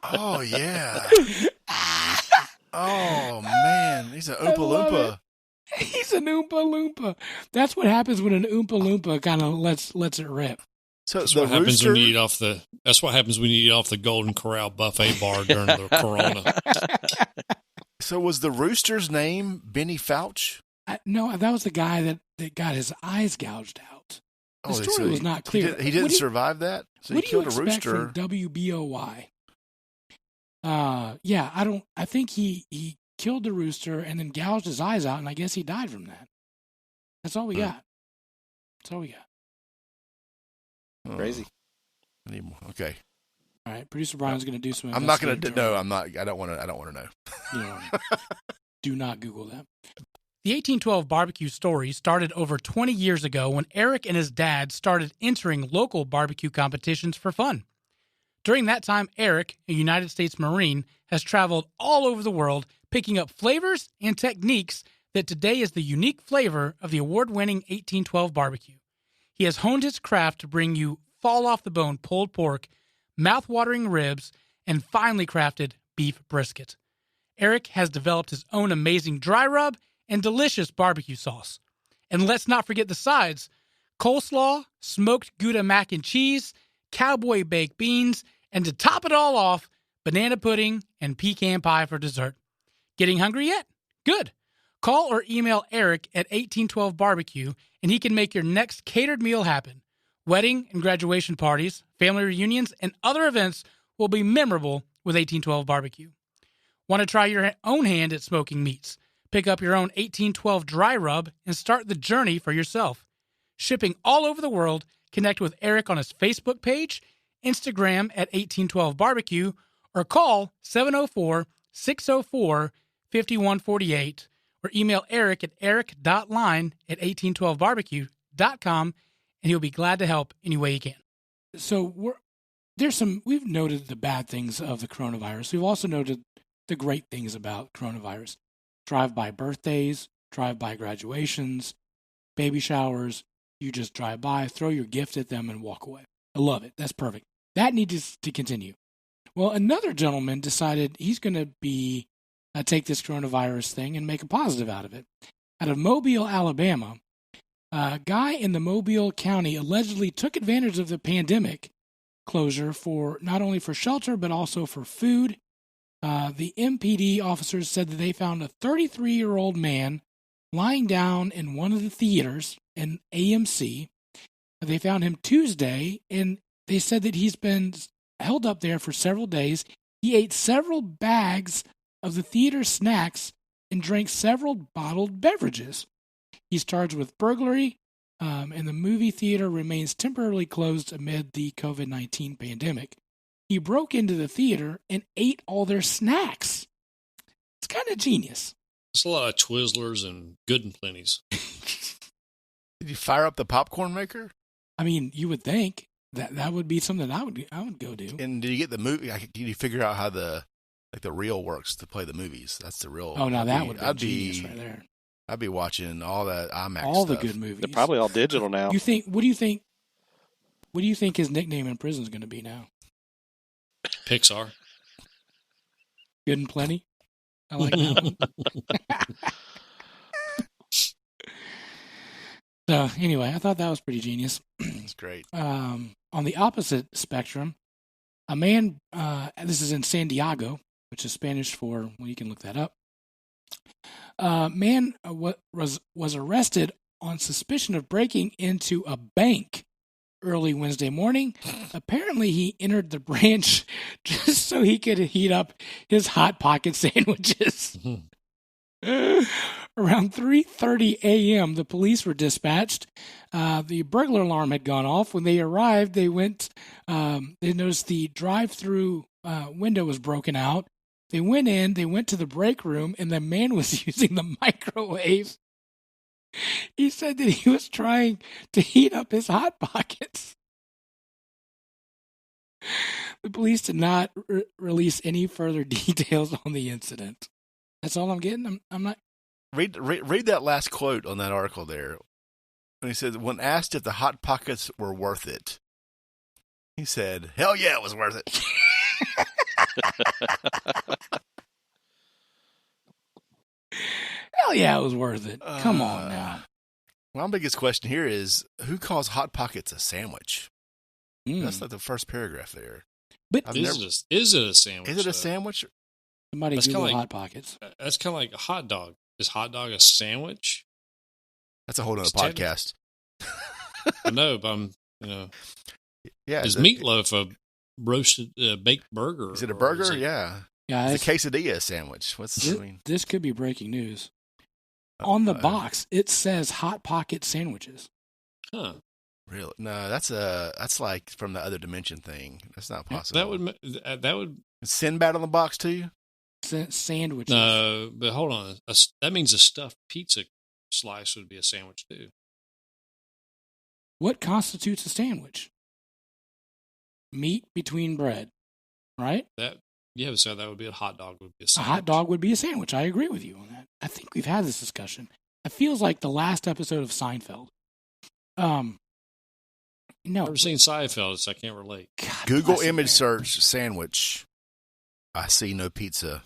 Oh, yeah. Oh, man. He's an Oompa Loompa. He's an Oompa Loompa. That's what happens when an Oompa Loompa kind of lets it rip. So that's what happens when you eat off the. That's what happens when you eat off the Golden Corral buffet bar during the Corona. So was the rooster's name Benny Fouch? No, that was the guy that got his eyes gouged out. The story was not clear. He didn't survive that. So he killed a rooster. From WBOY. Yeah, I think he killed the rooster and then gouged his eyes out, and I guess he died from that. That's all we got. That's all we got. Crazy. Okay. All right, producer Brian's going to do some. I'm not going to. No, I'm not. I don't want to know. You know, do not Google that. The 1812 barbecue story started over 20 years ago when Eric and his dad started entering local barbecue competitions for fun. During that time, Eric, a United States Marine, has traveled all over the world picking up flavors and techniques that today is the unique flavor of the award-winning 1812 barbecue. He has honed his craft to bring you fall-off-the-bone pulled pork, mouth-watering ribs, and finely crafted beef brisket. Eric has developed his own amazing dry rub and delicious barbecue sauce. And let's not forget the sides: coleslaw, smoked Gouda mac and cheese, cowboy baked beans, and to top it all off, banana pudding and pecan pie for dessert. Getting hungry yet? Good. Call or email Eric at 1812barbecue and he can make your next catered meal happen. Wedding and graduation parties, family reunions, and other events will be memorable with 1812 barbecue. Want to try your own hand at smoking meats? Pick up your own 1812 dry rub and start the journey for yourself. Shipping all over the world, connect with Eric on his Facebook page, Instagram at 1812barbecue, or call 704-604-5148, or email Eric at eric.line@1812barbecue.com, and he'll be glad to help any way he can. So we've noted the bad things of the coronavirus. We've also noted the great things about coronavirus. Drive-by birthdays, drive-by graduations, baby showers. You just drive by, throw your gift at them, and walk away. I love it. That's perfect. That needs to continue. Well, another gentleman decided he's going to take this coronavirus thing and make a positive out of it. Out of Mobile, Alabama, a guy in the Mobile County allegedly took advantage of the pandemic closure for not only for shelter but also for food. The MPD officers said that they found a 33-year-old man lying down in one of the theaters in AMC. They found him Tuesday, and they said that he's been held up there for several days. He ate several bags of the theater snacks and drank several bottled beverages. He's charged with burglary, and the movie theater remains temporarily closed amid the COVID-19 pandemic. He broke into the theater and ate all their snacks. It's kind of genius. It's a lot of Twizzlers and Good and Plenties. Did you fire up the popcorn maker? I mean, you would think that would be something I would go do. And did you get the movie? Did you figure out how the reel works to play the movies? That's the real. Oh, now that would be genius right there. I'd be watching all that IMAX all stuff. The good movies. They're probably all digital now. What do you think his nickname in prison is going to be now? Pixar. Good and Plenty. I like that one. So anyway, I thought that was pretty genius. It's great. On the opposite spectrum, A man, this is in San Diego, which is Spanish for, well, you can look that up. Man was arrested on suspicion of breaking into a bank early Wednesday morning. Apparently, he entered the branch just so he could heat up his Hot Pocket sandwiches. Around 3:30 a.m., the police were dispatched. The burglar alarm had gone off. When they arrived, they noticed the drive-through window was broken out. They went in, they went to the break room, and the man was using the microwave. He said that he was trying to heat up his Hot Pockets. The police did not release any further details on the incident. That's all I'm getting. I'm not. Read that last quote on that article there. When he said, when asked if the Hot Pockets were worth it, he said, "Hell yeah, it was worth it." Hell yeah, it was worth it. Come on now. My biggest question here is, who calls Hot Pockets a sandwich? That's like the first paragraph there. But is it a sandwich? Is it a sandwich? Somebody Google Hot Pockets. That's kind of like a hot dog. Is hot dog a sandwich? That's a whole other podcast. I know, but yeah. Is meatloaf a roasted baked burger? Is it a burger? Yeah. It's a quesadilla sandwich. This could be breaking news. On the box, it says Hot Pocket sandwiches. Huh. Really? No, that's like from the other dimension thing. That's not possible. That would Sinbad on the box too. Sandwiches. No, but hold on. That means a stuffed pizza slice would be a sandwich too. What constitutes a sandwich? Meat between bread, right? So that would be a hot dog. Would be a sandwich. A hot dog would be a sandwich. I agree with you on that. I think we've had this discussion. It feels like the last episode of Seinfeld. No. I've never seen Seinfeld, so I can't relate. God, Google image search sandwich. I see no pizza.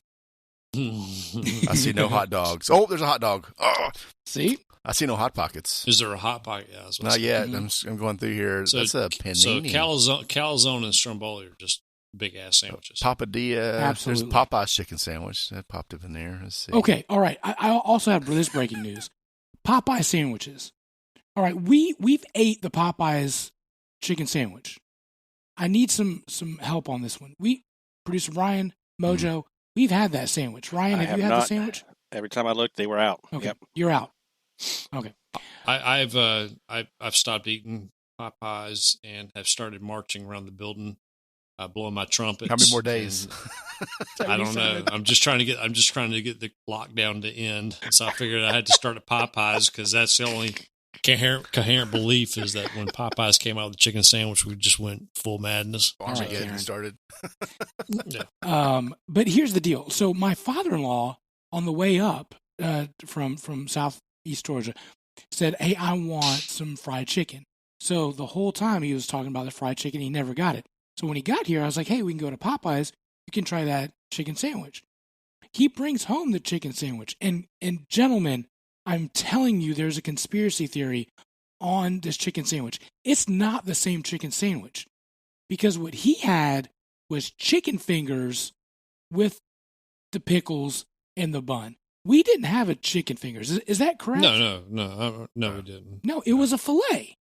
I see no hot dogs. Oh, there's a hot dog. Oh. See? I see no Hot Pockets. Is there a Hot Pocket? Yeah, not yet. I'm going through here. So, that's a panini. So calzone and stromboli are just big-ass sandwiches. Papadilla. Absolutely. There's Popeye's chicken sandwich. That popped up in there. Let's see. Okay, all right. I also have this breaking news. Popeye sandwiches. All right, we've ate the Popeye's chicken sandwich. I need some help on this one. Producer Ryan, Mojo, we've had that sandwich. Ryan, have you had the sandwich? Every time I looked, they were out. Okay, Yep. You're out. Okay. I've stopped eating Popeyes and have started marching around the building, blowing my trumpets. How many more days? I don't know. I'm just trying to get the lockdown to end. So I figured I had to start at Popeyes because that's the only coherent belief is that when Popeyes came out with the chicken sandwich, we just went full madness. Armageddon started. Yeah. But here's the deal. So my father-in-law on the way up from Southeast Georgia said, "Hey, I want some fried chicken." So the whole time he was talking about the fried chicken, he never got it. So when he got here, I was like, "Hey, we can go to Popeyes. You can try that chicken sandwich." He brings home the chicken sandwich. And gentlemen, I'm telling you, there's a conspiracy theory on this chicken sandwich. It's not the same chicken sandwich because what he had was chicken fingers with the pickles and the bun. We didn't have a chicken fingers. Is that correct? No, we didn't. No, it was a fillet.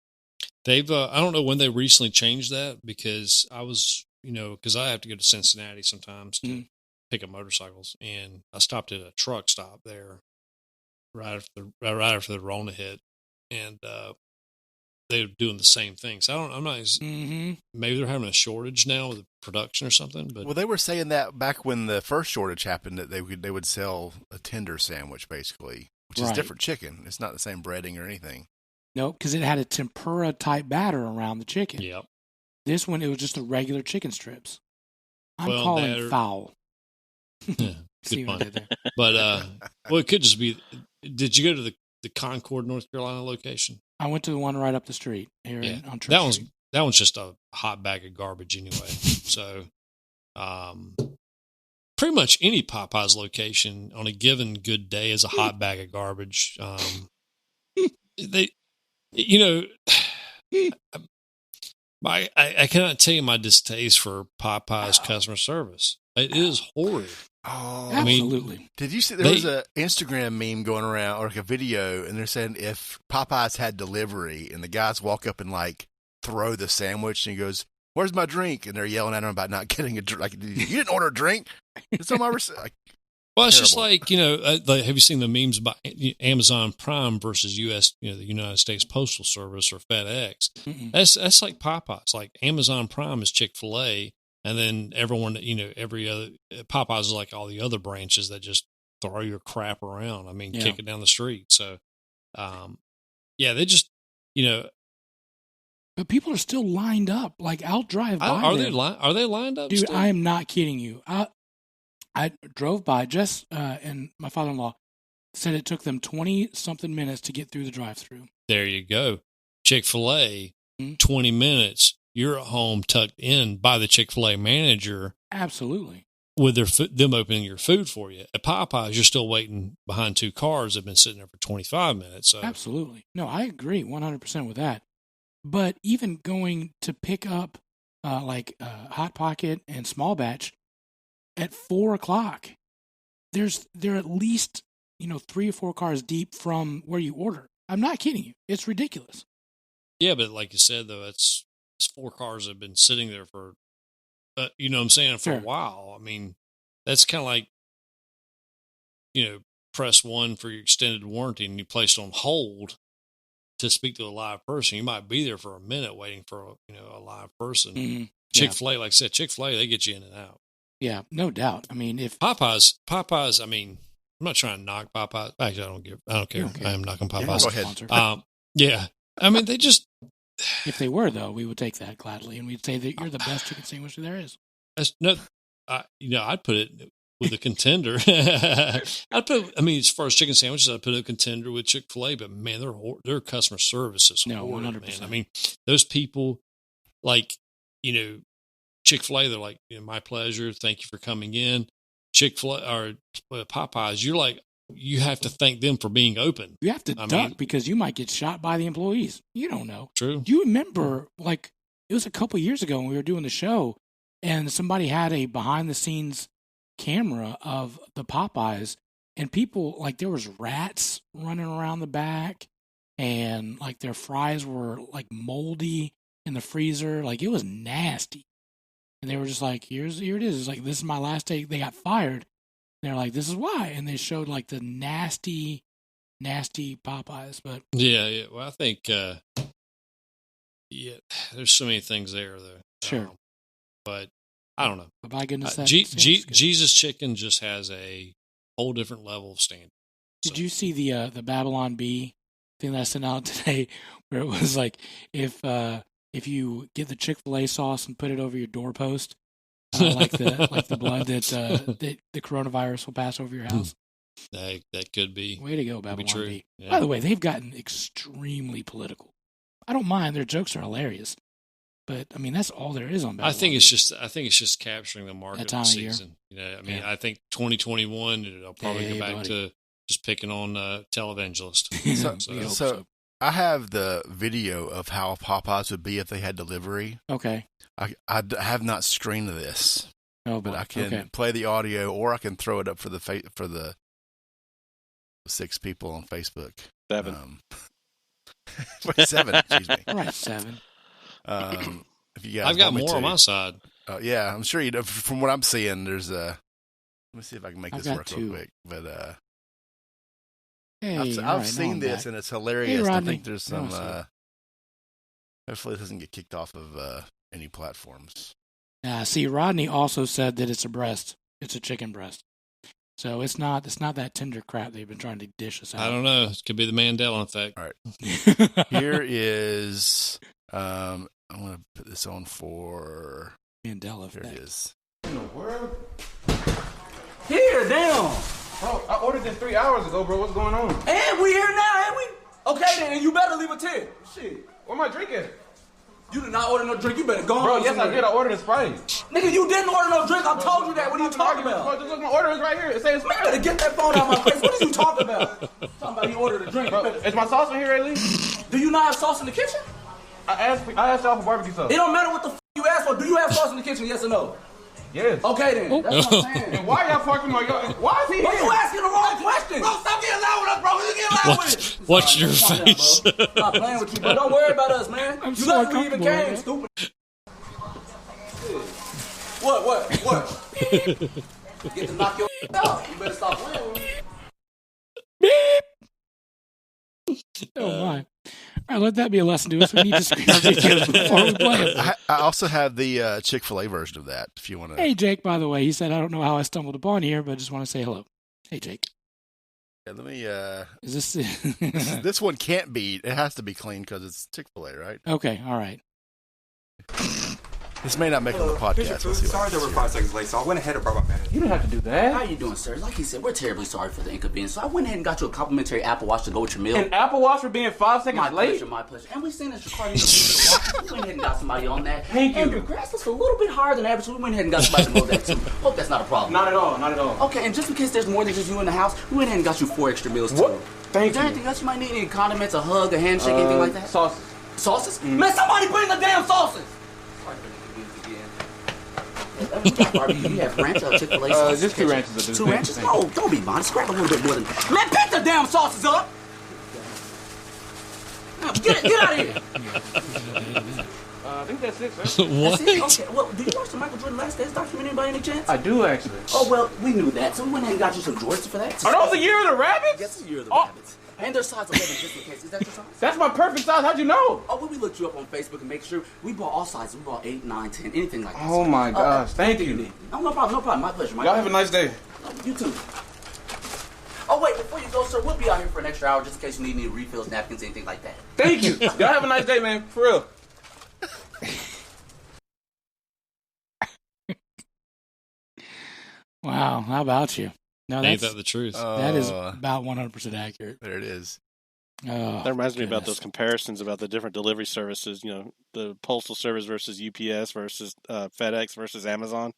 They've, I don't know when they recently changed that because I was, because I have to go to Cincinnati sometimes to pick up motorcycles, and I stopped at a truck stop there right after the Rona hit, and they were doing the same thing. So I'm not. Maybe they're having a shortage now with the production or something. But they were saying that back when the first shortage happened, that they would sell a tender sandwich basically, which is different chicken. It's not the same breading or anything. No, because it had a tempura type batter around the chicken. Yep. This one, it was just the regular chicken strips. I'm calling foul. Yeah, good point. But it could just be. Did you go to the Concord, North Carolina location? I went to the one right up the street here on Church Street. That one's just a hot bag of garbage anyway. So, pretty much any Popeyes location on a given good day is a hot bag of garbage. I cannot tell you my distaste for Popeye's customer service. It is horrid. Oh, absolutely. Did you see there was an Instagram meme going around, or like a video, and they're saying if Popeyes had delivery, and the guys walk up and like throw the sandwich, and he goes, "Where's my drink?" And they're yelling at him about not getting a drink. Like, you didn't order a drink. It's on my like, well, it's just like, have you seen the memes about Amazon Prime versus the United States Postal Service or FedEx? Mm-mm. That's like Popeyes. Like Amazon Prime is Chick-fil-A, and then everyone, every other Popeyes is like all the other branches that just throw your crap around. I mean, kick it down the street. So, they just, But people are still lined up. Like, I'll drive by. Are they lined up? Dude, still? I am not kidding you. I drove by just, and my father-in-law said it took them 20-something minutes to get through the drive-thru. There you go. Chick-fil-A, 20 minutes. You're at home tucked in by the Chick-fil-A manager. Absolutely. With them opening your food for you. At Popeyes, you're still waiting behind two cars that have been sitting there for 25 minutes. So. Absolutely. No, I agree 100% with that. But even going to pick up Hot Pocket and Small Batch at 4 o'clock, they're at least 3 or 4 cars deep from where you order. I'm not kidding you. It's ridiculous. Yeah, but like you said, though, it's 4 cars that have been sitting there for, you know what I'm saying, for a while. I mean, that's kind of like, press 1 for your extended warranty and you placed on hold to speak to a live person. You might be there for a minute waiting for a live person. Mm-hmm. Chick-fil-A, like I said, Chick-fil-A, they get you in and out. Yeah, no doubt. I mean, if Popeyes, I mean, I'm not trying to knock Popeyes. Actually, I don't care. I am knocking Popeyes. Go ahead. Yeah. I mean, they just. If they were, though, we would take that gladly, and we'd say that you're the best chicken sandwich there is. I'd put it with a contender. As far as chicken sandwiches, I'd put a contender with Chick-fil-A, but man, their customer service is horrid, 100%. Man. I mean, those people, like, Chick-fil-A, they're like, my pleasure. Thank you for coming in. Chick-fil-A or Popeyes, you're like, you have to thank them for being open. You have to duck because you might get shot by the employees. You don't know. True. Do you remember, it was a couple years ago when we were doing the show, and somebody had a behind-the-scenes camera of the Popeyes, and people, there was rats running around the back, and, their fries were, moldy in the freezer. It was nasty. And they were just like, here it is. It's like, this is my last day. They got fired. They're like, this is why. And they showed the nasty, nasty Popeyes. But yeah. Well, I think, there's so many things there, though. Sure. But I don't know. But by goodness, Jesus Chicken just has a whole different level of standard. Did you see the Babylon Bee thing that I sent out today, where it was if you get the Chick-fil-A sauce and put it over your doorpost, like the blood that the coronavirus will pass over your house. That could be. Way to go, Babylon Bee. Yeah. By the way, they've gotten extremely political. I don't mind; their jokes are hilarious, but I mean that's all there is on Babylon. I think it's just capturing the market that time season. I think 2021 it'll probably go back to just picking on televangelist. So I have the video of how Popeyes would be if they had delivery. Okay. I have not screened this. Oh, but I can play the audio, or I can throw it up for the 6 people on Facebook. 7. 7. Excuse me. All right, 7. If you guys, I've got more on my side. Yeah, I'm sure you know. From what I'm seeing, there's a. Let me see if I can make this work 2. real quick. But hey, I've seen this and it's hilarious. Hey, I think there's some. Hopefully, it doesn't get kicked off of any platforms. See, Rodney also said that it's a breast. It's a chicken breast. So it's not that tender crap they've been trying to dish us out. I don't know. It could be the Mandela effect. All right. Here is. I'm going to put this on for Mandela effect. There it is. In the world? Here, damn. Bro, I ordered this 3 hours ago, bro. What's going on? And we here now, ain't we? Okay, then you better leave a tip. Shit. Where my drink at? You did not order no drink. You better go home. Bro, yes, I did. I ordered a Sprite. Nigga, you didn't order no drink. I told you that. What are you talking about? Bro, just look, my order is right here. It says Sprite. You better get that phone out of my face. What are you talking about? Talking about you ordered a drink. Bro, is my sauce in here at least? Do you not have sauce in the kitchen? I asked y'all for barbecue sauce. It don't matter what the you asked for. Do you have sauce in the kitchen? Yes or no? Yes. Okay then. That's what I'm saying. And why y'all fucking my y'all? Why is he Bro, here? you asking the wrong question. Bro, stop getting loud with us, bro. You getting loud with us. Watch your face. I'm not playing with you, bro. Don't worry about us, man. I'm you so left we even uncomfortable, came, man. stupid. What? Get to knock your out. You better stop playing with me. Oh my! All right, let that be a lesson to us. We need to screen our videos before we play them. I also have the Chick-fil-A version of that. If you want to. Hey, Jake. By the way, he said, "I don't know how I stumbled upon here, but I just want to say hello." Hey, Jake. Yeah, let me. Is this This one can't be. It has to be clean because it's Chick-fil-A, right? okay? All right. This may not make it on the podcast. We'll see what Sorry that we're 5 seconds late, so I went ahead and brought my manager. You didn't have to do that. How you doing, sir? Like he said, we're terribly sorry for the inconvenience. So I went ahead and got you a complimentary Apple Watch to go with your meal. An Apple Watch for being 5 seconds My late? pleasure, my pleasure. And we seen that your car needs to be we went ahead and got somebody on that. Thank you. And your grass was a little bit higher than average, so we went ahead and got somebody to mow that too. Hope that's not a problem. Not at all. Not at all. Okay, and just in case there's more than just you in the house, we went ahead and got you 4 extra meals too. What? Thank Is there you. anything else you might need? Any condiments, a hug, a handshake, anything like that? Sauces. Sauces? Man, somebody bring the damn sauces! Sorry for the inconvenience again. We got barbecue. You have ranch or Chick-fil-A sauce? Just 2 ranches will do. 2 ranches? No, don't be modest. Grab a little bit more than that. Man, pick the damn sauces up! Now, get out of here! I think that's it, sir. What? That's it? Okay, well, did you watch the Michael Jordan Last Dance documentary by any chance? I do, actually. Oh, well, we knew that, so we went ahead and got you some Jordans for that. Are those the year of the rabbits? Yes, you're the Oh. rabbits. And they're size 11 just in case. Is that your size? That's my perfect size. How'd you know? Oh, well, we looked you up on Facebook and make sure we bought all sizes. We bought 8, 9, 10, anything like that. Oh, my gosh. Thank you. need. No problem. My pleasure. Y'all have a nice day. You too. Oh, wait, before you go, sir, we'll be out here for an extra hour just in case you need any refills, napkins, anything like that. Thank you. Y'all have a nice day, man. For real. Wow. How about you? No, Ain't that's that the truth? that is about 100% accurate. There it is. Oh, That reminds me about goodness. those comparisons about the different delivery services. You know, the postal service versus UPS versus FedEx versus Amazon.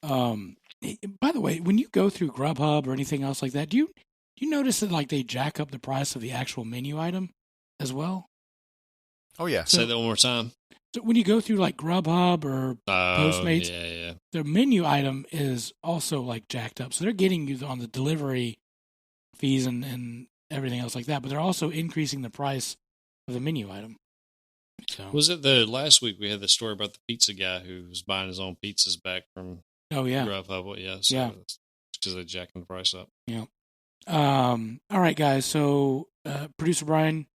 By the way, when you go through Grubhub or anything else like that, do you notice that like they jack up the price of the actual menu item as well? Oh yeah. Say that one more time. So when you go through like Grubhub or Postmates, Yeah. their menu item is also like jacked up. So they're getting you on the delivery fees and everything else like that, but they're also increasing the price of the menu item. So Was it the last week we had the story about the pizza guy who was buying his own pizzas back from oh yeah. Grubhub? Well, yeah. So Yeah. because they're jacking the price up. All right, guys. So producer Brian,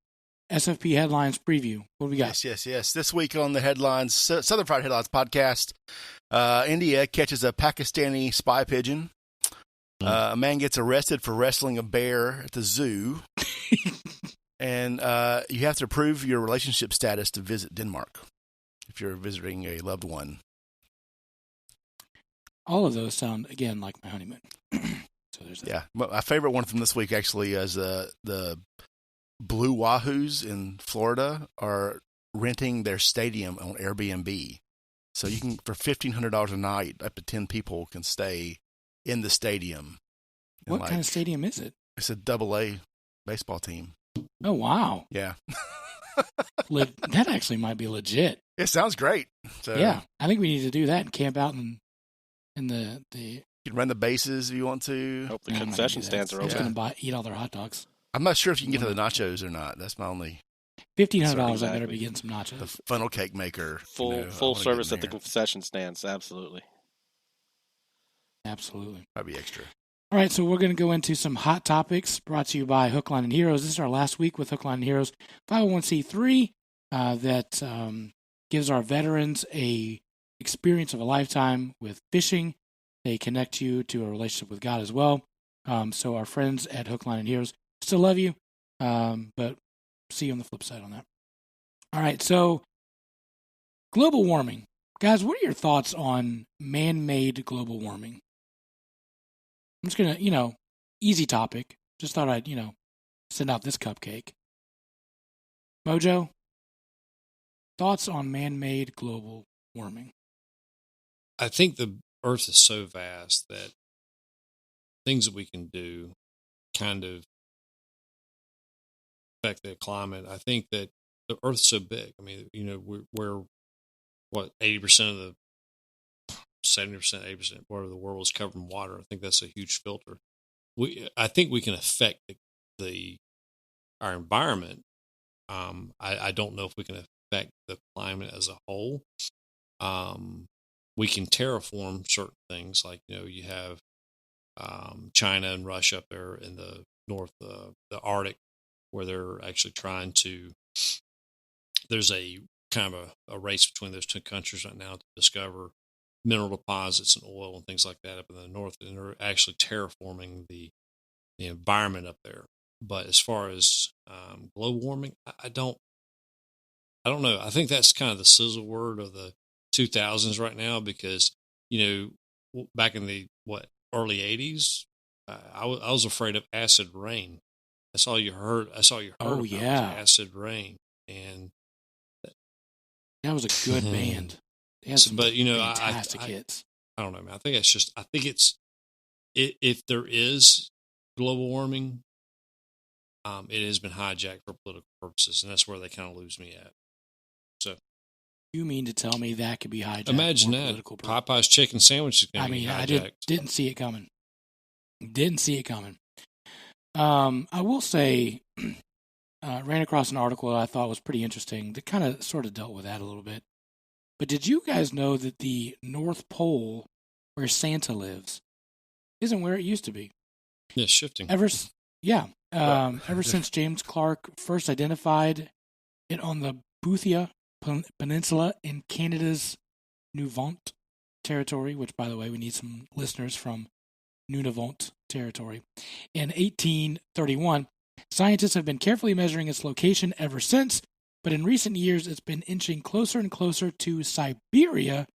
SFP Headlines Preview. What do we got? Yes. This week on the headlines, Southern Fried Headlines podcast, India catches a Pakistani spy pigeon. A man gets arrested for wrestling a bear at the zoo. And you have to prove your relationship status to visit Denmark if you're visiting a loved one. All of those sound, again, like my honeymoon. So there's that. Yeah. My favorite one from this week actually is the Blue Wahoos in Florida are renting their stadium on Airbnb. So you can, for $1,500 a night, up to 10 people can stay in the stadium. And What kind of stadium is it? It's a AA baseball team. Oh, wow. Yeah. That actually might be legit. It sounds great. So Yeah. I think we need to do that and camp out in the you can run the bases if you want to. Hope the I'm not gonna concession do that. stands are I'm just open. going to eat all their hot dogs. I'm not sure if you can get to the nachos or not. That's my only $1,500, I better Exactly. be getting some nachos. the funnel cake maker. Full I full wanna get service in at the there. concession stands. Absolutely. Absolutely. Might be extra. All right, so we're going to go into some hot topics brought to you by Hook, Line, and Heroes. This is our last week with Hook, Line, and Heroes, 501c3 that gives our veterans a experience of a lifetime with fishing. They connect you to a relationship with God as well. So our friends at Hook, Line, and Heroes still love you, but see you on the flip side on that. All right, so global warming. Guys, what are your thoughts on man-made global warming? I'm just going to, easy topic. Just thought I'd, send out this cupcake. Mojo, thoughts on man-made global warming? I think the Earth is so vast that things that we can do kind of affect the climate. I think that the Earth's so big. I mean, we're what 80% of the 70%, 80%, where the world is covered in water. I think that's a huge filter. I think we can affect our environment. I don't know if we can affect the climate as a whole. We can terraform certain things, like you have China and Russia up there in the north, the Arctic, where they're actually trying to. There's a kind of a race between those two countries right now to discover mineral deposits and oil and things like that up in the north, and they're actually terraforming the environment up there. But as far as global warming, I don't know. I think that's kind of the sizzle word of the 2000s right now, because back in the early 80s, I was afraid of acid rain. That's all you heard. Oh, about yeah. was acid rain, and that was a good band. They had some fantastic hits. I don't know, man. I think it's if there is global warming, it has been hijacked for political purposes, and that's where they kind of lose me at. So, you mean to tell me that could be hijacked? Imagine that. Popeye's chicken sandwich is going to be hijacked. I didn't see it coming. I will say, ran across an article I thought was pretty interesting that kind of sort of dealt with that a little bit. But did you guys know that the North Pole, where Santa lives, isn't where it used to be? Yeah, shifting. Ever since James Clark first identified it on the Boothia Peninsula in Canada's Nunavut territory, which, by the way, we need some listeners from Nunavut territory, in 1831, scientists have been carefully measuring its location ever since, but in recent years it's been inching closer and closer to Siberia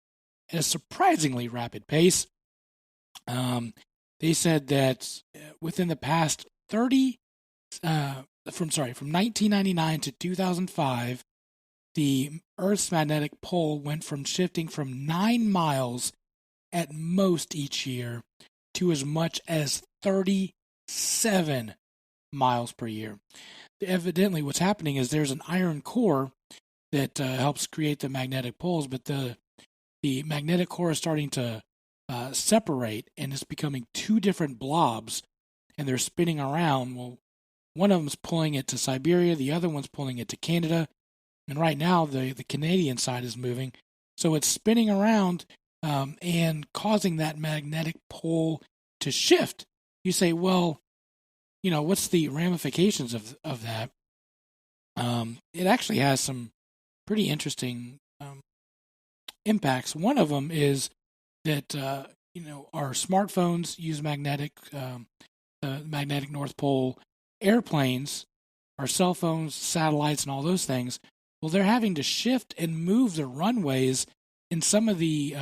at a surprisingly rapid pace. They said that within the past from 1999 to 2005, the Earth's magnetic pole went from shifting from 9 miles at most each year to as much as 37 miles per year. Evidently, what's happening is there's an iron core that helps create the magnetic poles, but the magnetic core is starting to separate, and it's becoming two different blobs, and they're spinning around. Well, one of them's pulling it to Siberia, the other one's pulling it to Canada, and right now the Canadian side is moving, so it's spinning around and causing that magnetic pole to shift. You say, well, what's the ramifications of that? It actually has some pretty interesting impacts. One of them is that our smartphones use magnetic North Pole. Airplanes, our cell phones, satellites, and all those things. Well, they're having to shift and move the runways in some of the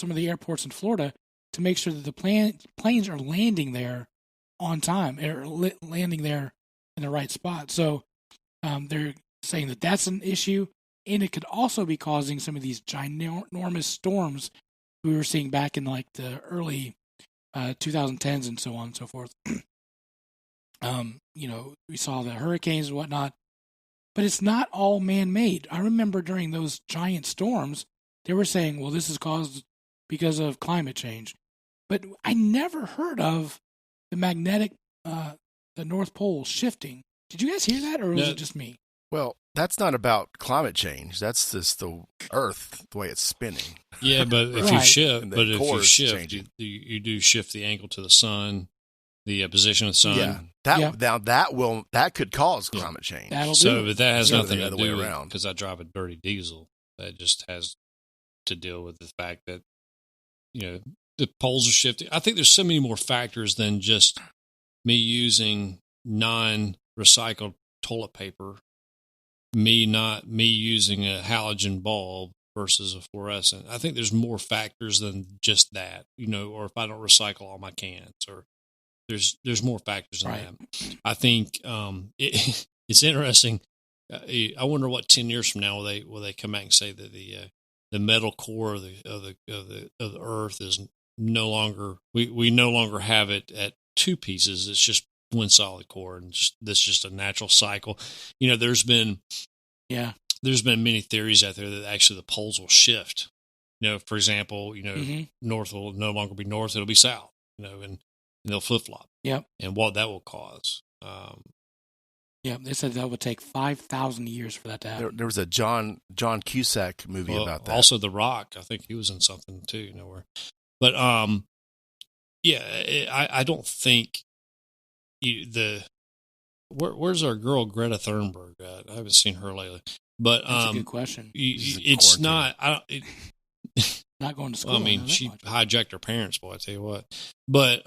airports in Florida to make sure that the planes are landing there on time, or landing there in the right spot. So they're saying that that's an issue, and it could also be causing some of these ginormous storms we were seeing back in like the early 2010s and so on and so forth. We saw the hurricanes and whatnot, but it's not all man-made. I remember during those giant storms, they were saying, well, this is caused because of climate change. But I never heard of the magnetic, the North Pole shifting. Did you guys hear that, or was it just me? Well, that's not about climate change. That's just the Earth, the way it's spinning. Yeah, but if you shift, you do shift the angle to the sun, the position of the sun. Yeah, that could cause climate change. But that has nothing to do with, because I drive a dirty diesel. That just has to deal with the fact that the poles are shifting. I think there's so many more factors than just me using non-recycled toilet paper, me using a halogen bulb versus a fluorescent. I think there's more factors than just that, or if I don't recycle all my cans, or there's more factors than that. I think it's interesting. I wonder what 10 years from now will they come back and say that the metal core of the Earth is no longer, we no longer have it at two pieces. It's just one solid core, and this is just a natural cycle. You know, there's been many theories out there that actually the poles will shift. You know, for example, north will no longer be north; it'll be south. You know, and they'll flip flop. Yep. And what that will cause. They said that would take 5,000 years for that to happen. There was a John Cusack movie about that. Also, The Rock, I think he was in something too. You know where, but I don't think where's our girl Greta Thunberg at? I haven't seen her lately. But that's a good question. It's not. Not going to school. I mean, she hijacked her parents. Boy, I tell you what. But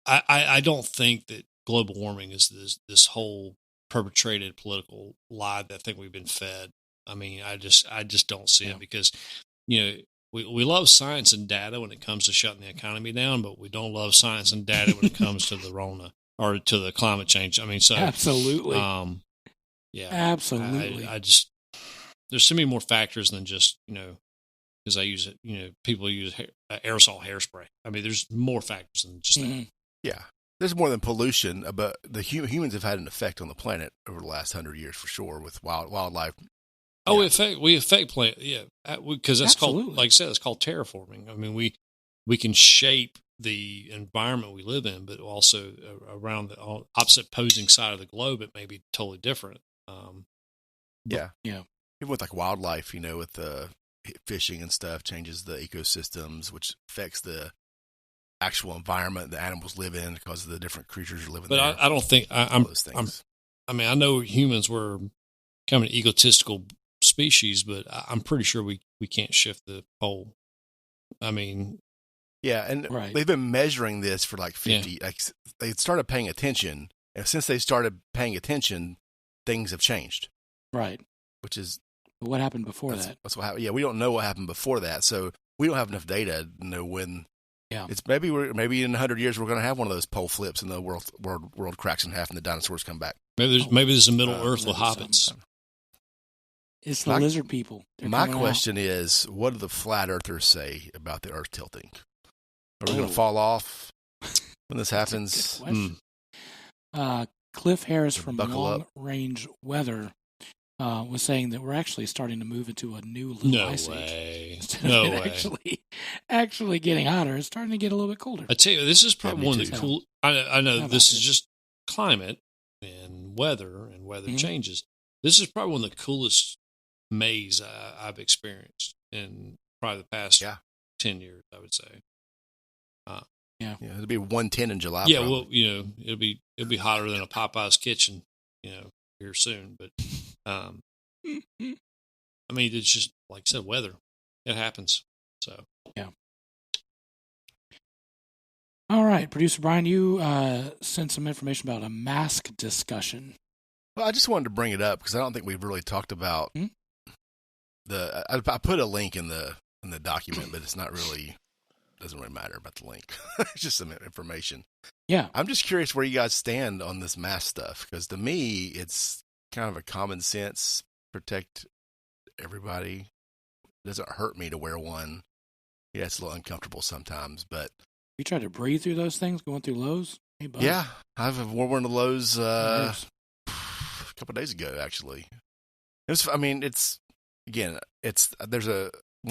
I don't think that global warming is this whole perpetrated political lie that I think we've been fed. I mean, I just don't see it because, you know, we love science and data when it comes to shutting the economy down, but we don't love science and data when it comes to the Rona or to the climate change. I mean, so absolutely, absolutely. I just there's so many more factors than just, you know, because I use it. You know, people use aerosol hairspray. I mean, there's more factors than just that. Yeah. There's more than pollution, but the humans have had an effect on the planet over the last 100 years for sure with wildlife. Oh, we affect planet, because that's called, like I said, it's called terraforming. I mean, we can shape the environment we live in, but also around the opposite opposing side of the globe, it may be totally different. Even with like wildlife, you know, with the fishing and stuff, changes the ecosystems, which affects the actual environment the animals live in because of the different creatures are living there. But I don't think I mean, I know humans were kind of an egotistical species, but I'm pretty sure we can't shift the pole. I mean, and they've been measuring this for like 50. Like they started paying attention, and since they started paying attention, things have changed. Right. Which is what happened before that. That's what happened. Yeah, we don't know what happened before that, so we don't have enough data to know when. Yeah, it's maybe in 100 years we're going to have one of those pole flips and the world cracks in half and the dinosaurs come back. Maybe there's a Middle Earth with hobbits. It's the lizard people. My question is, what do the flat earthers say about the Earth tilting? Are we going to fall off when this happens? That's a good question. Cliff Harris from Long Range Weather was saying that we're actually starting to move into a new little ice age. No way. Actually getting hotter. It's starting to get a little bit colder. I tell you, this is probably one of the cool. I know this is just climate and weather changes. This is probably one of the coolest Mays I've experienced in probably the past 10 years, I would say. It'll be 110 in July. Yeah, probably. Well, you know, it'll be hotter than a Popeye's kitchen, you know, here soon. But I mean, it's just like I said, weather. It happens. So All right, producer Brian, you sent some information about a mask discussion. Well, I just wanted to bring it up because I don't think we've really talked about I put a link in the document, but it's not really doesn't really matter about the link. It's just some information. Yeah, I'm just curious where you guys stand on this mask stuff because to me, it's kind of a common sense protect everybody. It doesn't hurt me to wear one. Yeah, it's a little uncomfortable sometimes, but you tried to breathe through those things going through Lowe's? Hey, yeah, I've worn one of Lowe's a couple of days ago. Actually, there's one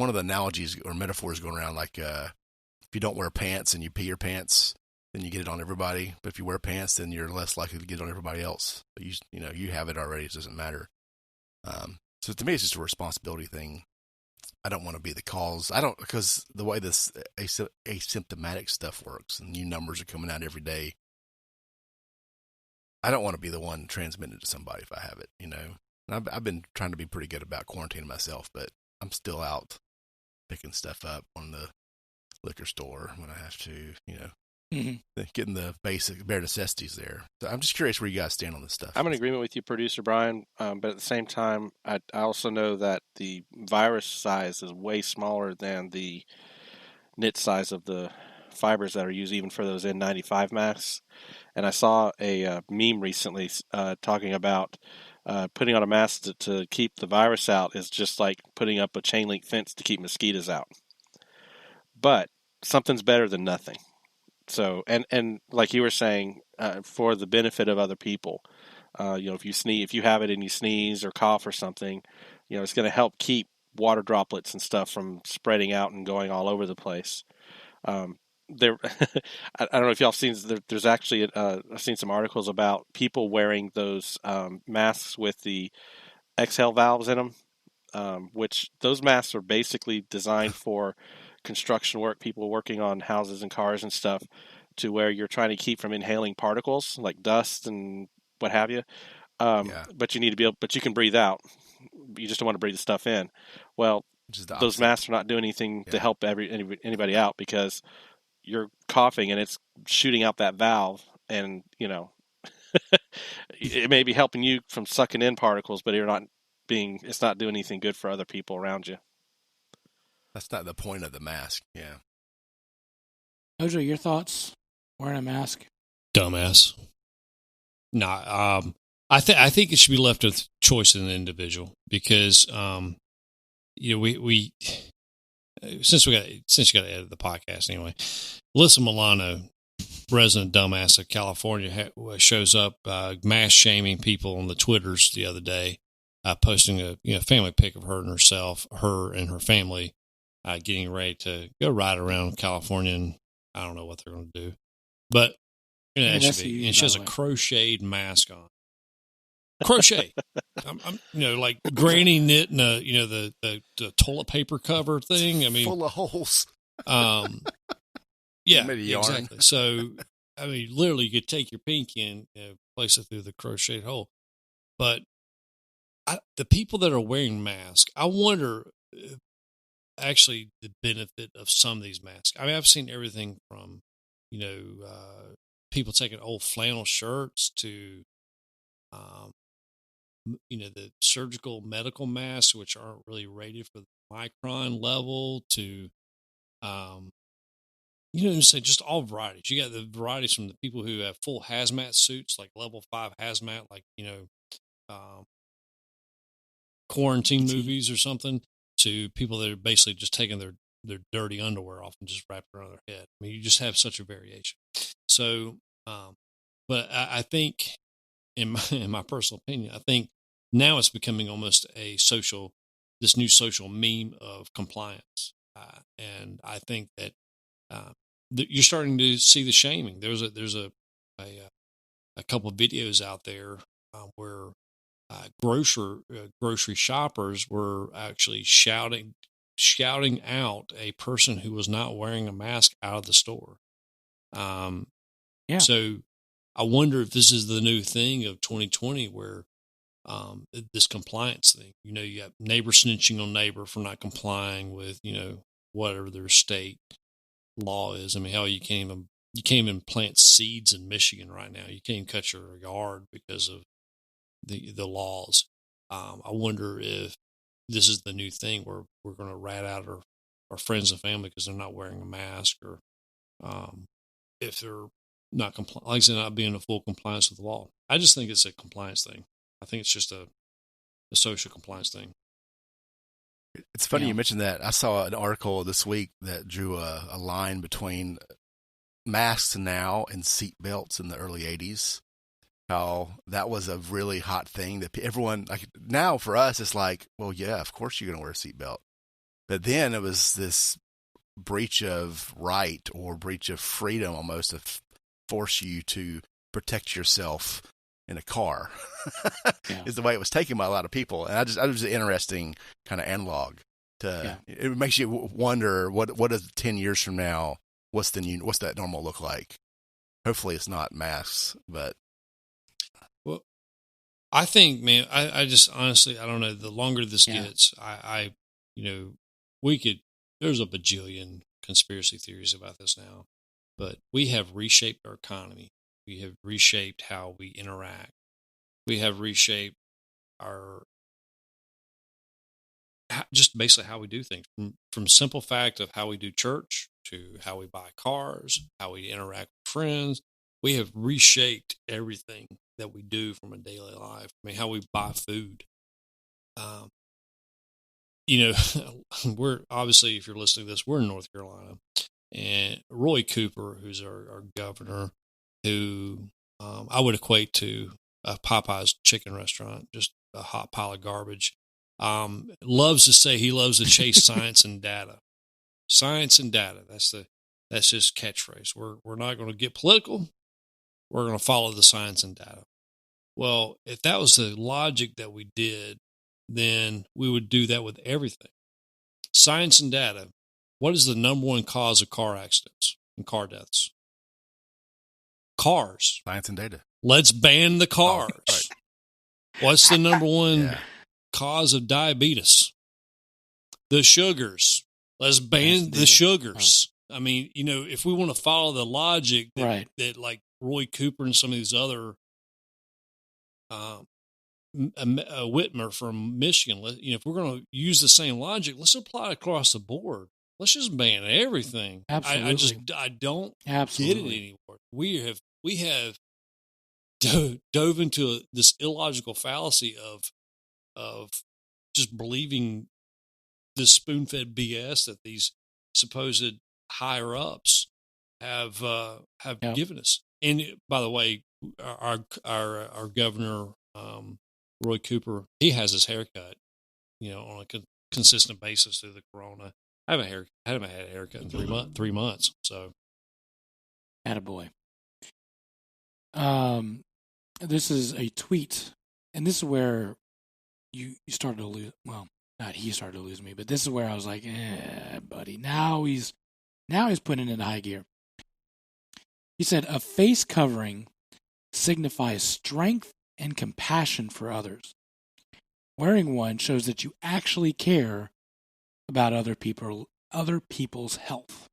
of the analogies or metaphors going around like if you don't wear pants and you pee your pants, then you get it on everybody. But if you wear pants, then you're less likely to get it on everybody else. But you have it already. It doesn't matter. So to me, it's just a responsibility thing. I don't want to be the cause. Because the way this asymptomatic stuff works and new numbers are coming out every day, I don't want to be the one transmitting it to somebody if I have it, you know. And I've been trying to be pretty good about quarantining myself, but I'm still out picking stuff up on the liquor store when I have to, you know, getting the basic bare necessities there. So I'm just curious where you guys stand on this stuff. I'm in agreement with you, producer Brian, but at the same time, I also know that the virus size is way smaller than the knit size of the fibers that are used even for those N95 masks. And I saw a meme recently talking about putting on a mask to keep the virus out is just like putting up a chain link fence to keep mosquitoes out. But something's better than nothing. So, and like you were saying, for the benefit of other people, if you sneeze, if you have it and you sneeze or cough or something, it's going to help keep water droplets and stuff from spreading out and going all over the place. There, I don't know if y'all seen. There's actually I've seen some articles about people wearing those masks with the exhale valves in them, which those masks are basically designed for construction work, people working on houses and cars and stuff, to where you're trying to keep from inhaling particles like dust and what have you. But you need to be able, but you can breathe out. You just don't want to breathe the stuff in. Well, those masks are not doing anything to help anybody out, because you're coughing and it's shooting out that valve, and it may be helping you from sucking in particles, but it's not doing anything good for other people around you. That's not the point of the mask. Yeah. Mojo, your thoughts? Wearing a mask? Dumbass. Nah, I think it should be left with choice of an individual, because we since you got to edit the podcast anyway. Alyssa Milano, resident dumbass of California, shows up mass shaming people on the Twitters the other day, posting a family pic of her and her family getting ready to go ride around California, and I don't know what they're going to do, but and she has a crocheted mask on. Crochet, like Granny knitting the toilet paper cover thing. I mean, full of holes. Yeah, exactly. So, I mean, literally, you could take your pinky and place it through the crocheted hole. But the people that are wearing masks, I wonder actually the benefit of some of these masks. I mean, I've seen everything from people taking old flannel shirts to the surgical medical masks, which aren't really rated for the micron level, to, say just all varieties. You got the varieties from the people who have full hazmat suits, like level 5 hazmat, like, quarantine movies or something, to people that are basically just taking their dirty underwear off and just wrapping it around their head. I mean, you just have such a variation. So, but I think, in my personal opinion, I think now it's becoming almost this new social meme of compliance, and I think that you're starting to see the shaming. There's a couple of videos out there where grocery shoppers were actually shouting out a person who was not wearing a mask out of the store. So I wonder if this is the new thing of 2020, where this compliance thing. You got neighbor snitching on neighbor for not complying with whatever their state law is. I mean, hell, you can't even plant seeds in Michigan right now. You can't even cut your yard because of the laws. I wonder if this is the new thing where we're going to rat out our friends and family because they're not wearing a mask, or if they're not like I said, not being in full compliance with the law. I just think it's a compliance thing. I think it's just a social compliance thing. It's funny you mentioned that. I saw an article this week that drew a line between masks now and seat belts in the early 80s. How that was a really hot thing that everyone, like, now for us, it's like, well, yeah, of course you're going to wear a seatbelt. But then it was this breach of right or breach of freedom almost to force you to protect yourself in a car is the way it was taken by a lot of people. And I was an interesting kind of analog to, it makes you wonder what is 10 years from now, what's that normal look like? Hopefully it's not masks, but. Well, I think, man, I just honestly, I don't know, the longer this gets, there's a bajillion conspiracy theories about this now, but we have reshaped our economy. We have reshaped how we interact. We have reshaped just basically how we do things, from simple fact of how we do church to how we buy cars, how we interact with friends. We have reshaped everything that we do from a daily life. I mean, how we buy food. We're obviously, if you're listening to this, we're in North Carolina. And Roy Cooper, who's our governor, who I would equate to a Popeye's chicken restaurant, just a hot pile of garbage, loves to say he loves to chase science and data. Science and data. That's his catchphrase. We're not going to get political. We're going to follow the science and data. Well, if that was the logic that we did, then we would do that with everything. Science and data. What is the number one cause of car accidents and car deaths? Cars. Science and data. Let's ban the cars. Oh, right. What's the number one cause of diabetes? The sugars. Let's ban the sugars. Oh. I mean, if we want to follow the logic that like Roy Cooper and some of these other Whitmer from Michigan, if we're going to use the same logic, let's apply it across the board. Let's just ban everything. Absolutely. I don't Absolutely. get it anymore. We have dove into this illogical fallacy of just believing this spoon-fed BS that these supposed higher ups have given us. And by the way, our governor Roy Cooper, he has his haircut, on a consistent basis through the corona. I haven't had a haircut in 3 months. So, attaboy. This is a tweet, and this is where you started to lose. Well, not he started to lose me, but this is where I was like, buddy. Now he's putting it in high gear. He said, "A face covering signifies strength and compassion for others. Wearing one shows that you actually care about other people's health."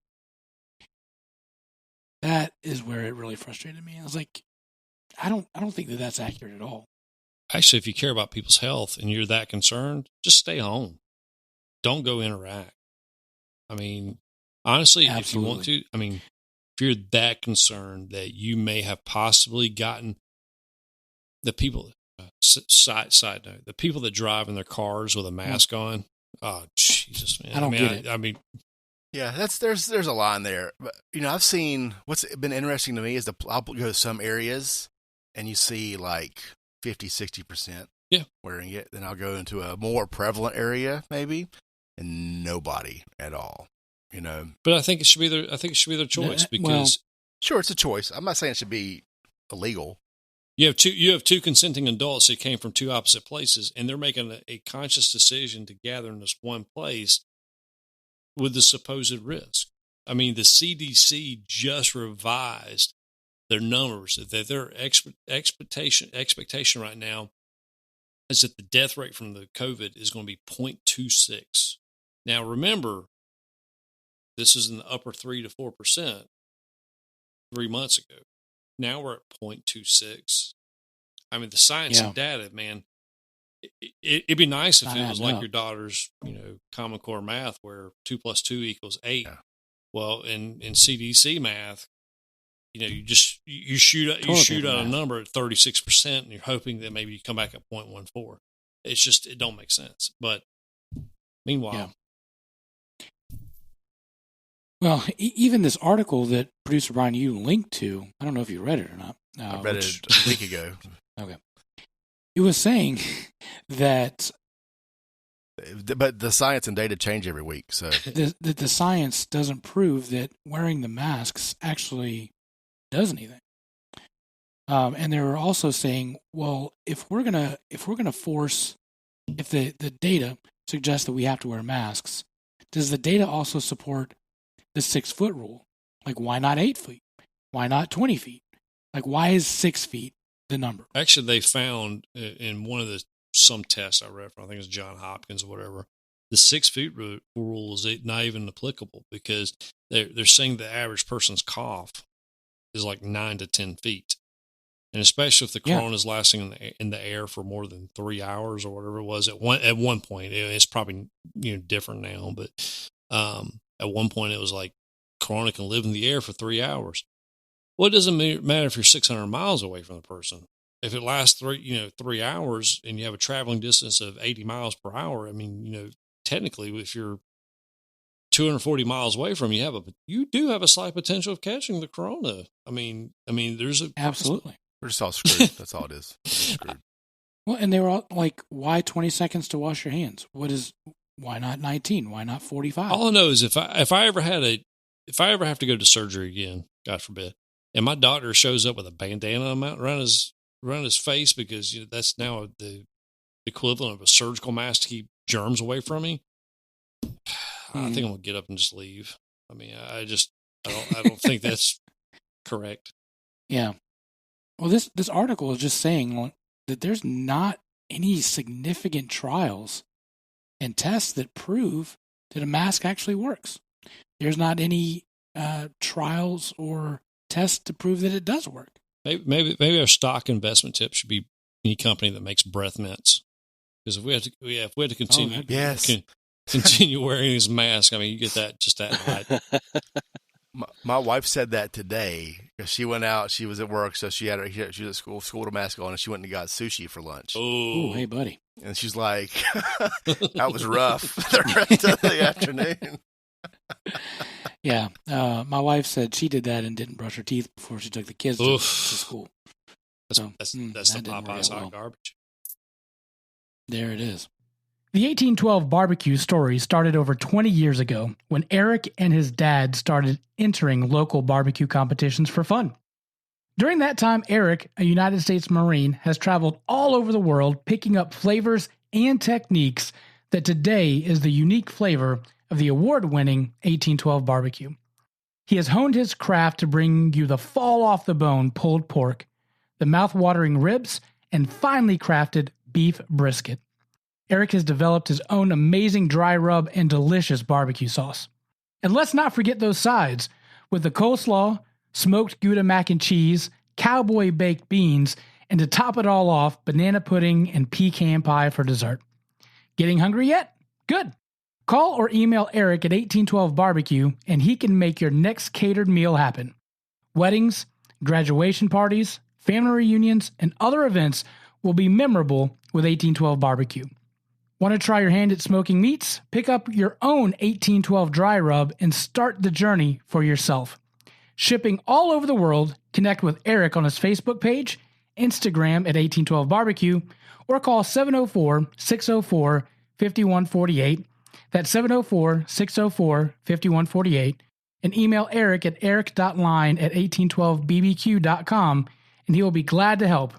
That is where it really frustrated me. I was like, I don't think that that's accurate at all. Actually, if you care about people's health and you're that concerned, just stay home. Don't go interact. I mean, honestly, Absolutely. If you want to, I mean, if you're that concerned that you may have possibly gotten the people, side note, the people that drive in their cars with a mask on, oh, Jesus, man. I don't get it. I mean, yeah, there's a line there. But, I've seen, what's been interesting to me is I'll go to some areas and you see like 50, 60% wearing it. Then I'll go into a more prevalent area maybe and nobody at all, But I think it should be their choice because sure, it's a choice. I'm not saying it should be illegal. You have two consenting adults that came from two opposite places, and they're making a conscious decision to gather in this one place with the supposed risk. I mean, the CDC just revised their numbers. That their expectation right now is that the death rate from the COVID is going to be 0.26. Now, remember, this is in the upper 3 to 4% 3 months ago. Now we're at 0.26. I mean, the science and data, man, it'd be nice if it was like your daughter's, Common Core math where 2 + 2 = 8. Yeah. Well, in CDC math, you shoot out a number at 36% and you're hoping that maybe you come back at 0.14. It's just, it don't make sense. But meanwhile. Yeah. Well, even this article that producer Brian, you linked to, I don't know if you read it or not. I read it a week ago. Okay. It was saying that... But the science and data change every week, so... the science doesn't prove that wearing the masks actually does anything. And they were also saying, well, if we're gonna force... If the data suggests that we have to wear masks, does the data also support the 6-foot rule? Like, why not 8 feet? Why not 20 feet? Like, why is 6 feet the number? Actually, they found in one of some tests I read from, I think it's John Hopkins or whatever, the 6 feet rule is not even applicable because they're saying the average person's cough is like 9 to 10 feet. And especially if the corona is lasting in the air for more than 3 hours or whatever it was at one point, it's probably different now, but at one point it was like corona can live in the air for 3 hours. Well, it doesn't matter if you're 600 miles away from the person. If it lasts 3 hours and you have a traveling distance of 80 miles per hour, I mean, technically, if you're 240 miles away from you, you do have a slight potential of catching the corona. I mean, there's a absolutely. We're just all screwed. That's all it is. We're screwed. Well, and they were all like, why 20 seconds to wash your hands? Why not 19? Why not 45? All I know is if I ever have to go to surgery again, God forbid, and my doctor shows up with a bandana around his face because that's now the equivalent of a surgical mask to keep germs away from me. I think I'm gonna get up and just leave. I mean, I don't think that's correct. Yeah. Well, this article is just saying that there's not any significant trials and tests that prove that a mask actually works. There's not any trials or tests to prove that it does work. Maybe our stock investment tip should be any company that makes breath mints. Because if we had to continue, continue wearing these masks, I mean, you get that just that night. My wife said that today because she went out. She was at work, so she was at school with a mask on, and she went and got sushi for lunch. Oh, hey, buddy! And she's like, "That was rough." The rest of the afternoon. Yeah, my wife said she did that and didn't brush her teeth before she took the kids to school. That's the Popeye's hot garbage. There it is. The 1812 barbecue story started over 20 years ago when Eric and his dad started entering local barbecue competitions for fun. During that time, Eric, a United States Marine, has traveled all over the world picking up flavors and techniques that today is the unique flavor of the award-winning 1812 barbecue. He has honed his craft to bring you the fall-off-the-bone pulled pork, the mouth-watering ribs, and finely crafted beef brisket. Eric has developed his own amazing dry rub and delicious barbecue sauce. And let's not forget those sides, with the coleslaw, smoked Gouda mac and cheese, cowboy baked beans, and to top it all off, banana pudding and pecan pie for dessert. Getting hungry yet? Good. Call or email Eric at 1812 Barbecue, and he can make your next catered meal happen. Weddings, graduation parties, family reunions, and other events will be memorable with 1812 Barbecue. Want to try your hand at smoking meats? Pick up your own 1812 dry rub and start the journey for yourself. Shipping all over the world, connect with Eric on his Facebook page, Instagram at 1812 Barbecue, or call 704-604-5148. That's 704-604-5148. And email Eric at eric.line@1812bbq.com, and he will be glad to help.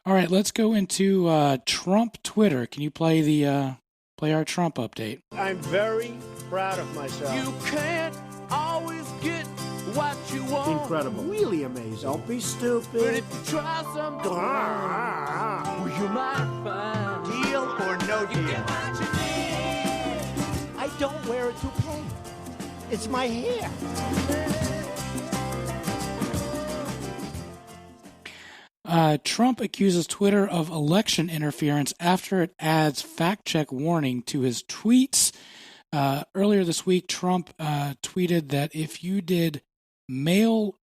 All right, let's go into Trump Twitter. Can you play our Trump update? I'm very proud of myself. You can't always get what you want. Incredible. Really amazing. Don't be stupid. But if you try something, well, you might find. Deal or no deal? You get what you need. I don't wear a toupee. It's my hair. Trump accuses Twitter of election interference after it adds fact-check warning to his tweets. Earlier this week, Trump tweeted that if you did mail-in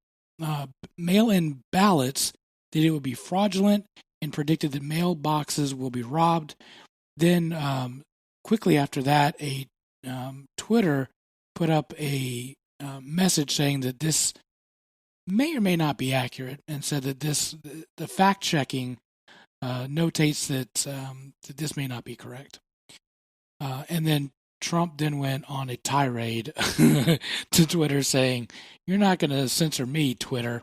ballots, that it would be fraudulent, and predicted that mailboxes will be robbed. Then, quickly after that, Twitter put up a message saying that this may or may not be accurate, and said that the fact-checking notates that this may not be correct. And then Trump then went on a tirade to Twitter saying, "You're not going to censor me, Twitter,"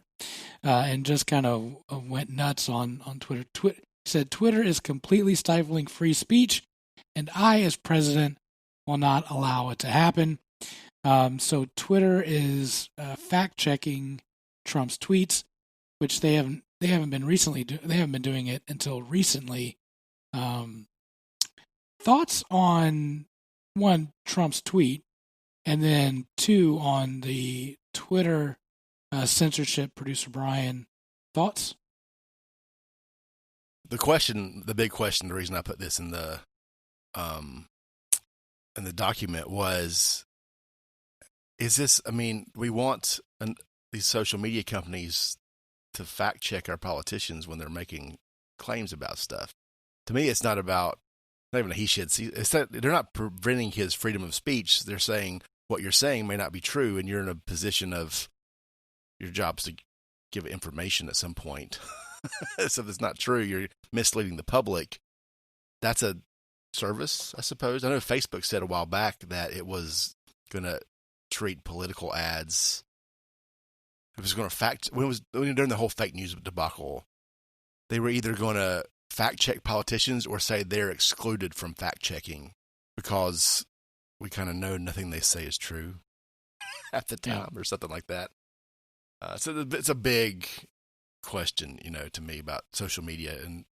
and just kind of went nuts on Twitter. He said, "Twitter is completely stifling free speech, and I, as president, will not allow it to happen." So Twitter is fact-checking Trump's tweets, which they haven't been doing it until recently. Thoughts on one, Trump's tweet, and then two, on the Twitter censorship. Producer Brian, thoughts? The big question, the reason I put this in the document was, is this? I mean, we want these social media companies to fact check our politicians when they're making claims about stuff. To me, it's not about not even a he should see. It's that they're not preventing his freedom of speech. They're saying what you're saying may not be true, and you're in a position of your job's to give information at some point. So if it's not true, you're misleading the public. That's a service, I suppose. I know Facebook said a while back that it was going to treat political ads. It was going to during the whole fake news debacle, they were either going to fact check politicians or say they're excluded from fact checking because we kind of know nothing they say is true at the time or something like that. So it's a big question, to me about social media and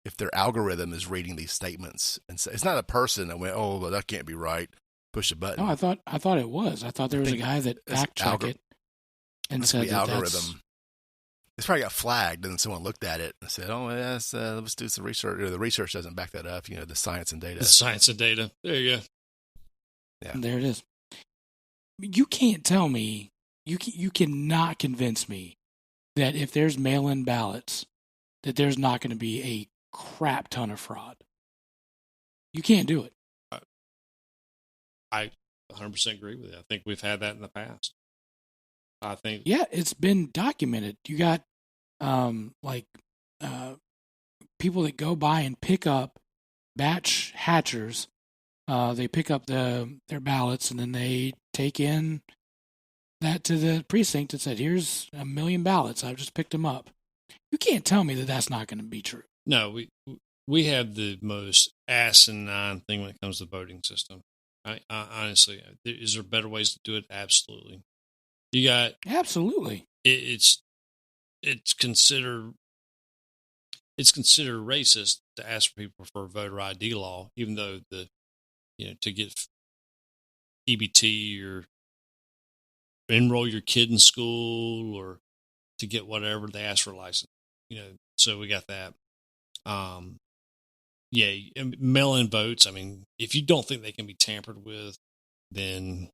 if their algorithm is reading these statements and say, it's not a person that went, oh, well, that can't be right. Push a button. No, I thought it was. I thought there was a guy that fact checked it and said the algorithm. It's probably got flagged, and then someone looked at it and said, "Oh, yes, let's do some research." Or the research doesn't back that up. The science and data. The science and data. There you go. Yeah, and there it is. You can't tell me. You cannot convince me that if there's mail-in ballots, that there's not going to be a crap ton of fraud. You can't do it. I 100% agree with you. I think we've had that in the past. I think. Yeah, it's been documented. You got people that go by and pick up batch hatchers. They pick up their ballots and then they take in that to the precinct and said, "Here's 1 million ballots. I've just picked them up." You can't tell me that that's not going to be true. No, we have the most asinine thing when it comes to the voting system. I honestly, is there better ways to do it? Absolutely. You got absolutely. It's considered racist to ask for people for voter ID law, even though to get EBT or enroll your kid in school or to get whatever they ask for a license. So we got that. Mail-in votes. I mean, if you don't think they can be tampered with, then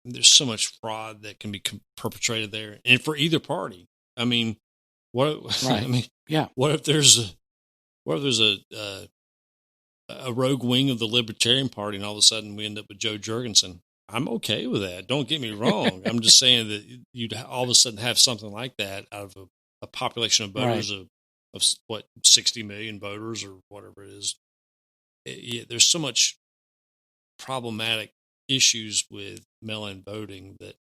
there's so much fraud that can be perpetrated there, and for either party. I mean, what? Right. I mean, yeah. What if there's a rogue wing of the Libertarian Party, and all of a sudden we end up with Joe Jurgensen? I'm okay with that. Don't get me wrong. I'm just saying that you'd all of a sudden have something like that out of a population of voters of 60 million voters or whatever it is. There's so much problematic issues with mail-in voting that,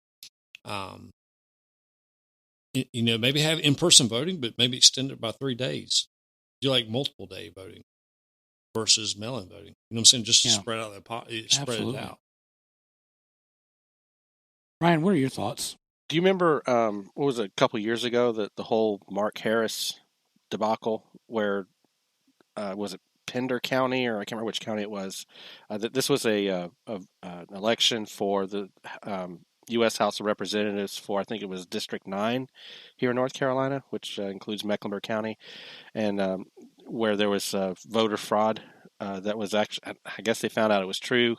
maybe have in-person voting, but maybe extend it by 3 days. Do like multiple day voting versus mail-in voting. You know what I'm saying? Just to spread out spread it out. Ryan, what are your thoughts? Do you remember what was it, a couple years ago, the whole Mark Harris debacle where was it Pender County, or I can't remember which county it was? This was an election for the U.S. House of Representatives for, I think it was District 9 here in North Carolina, which includes Mecklenburg County, and where there was voter fraud. That was actually, I guess they found out it was true.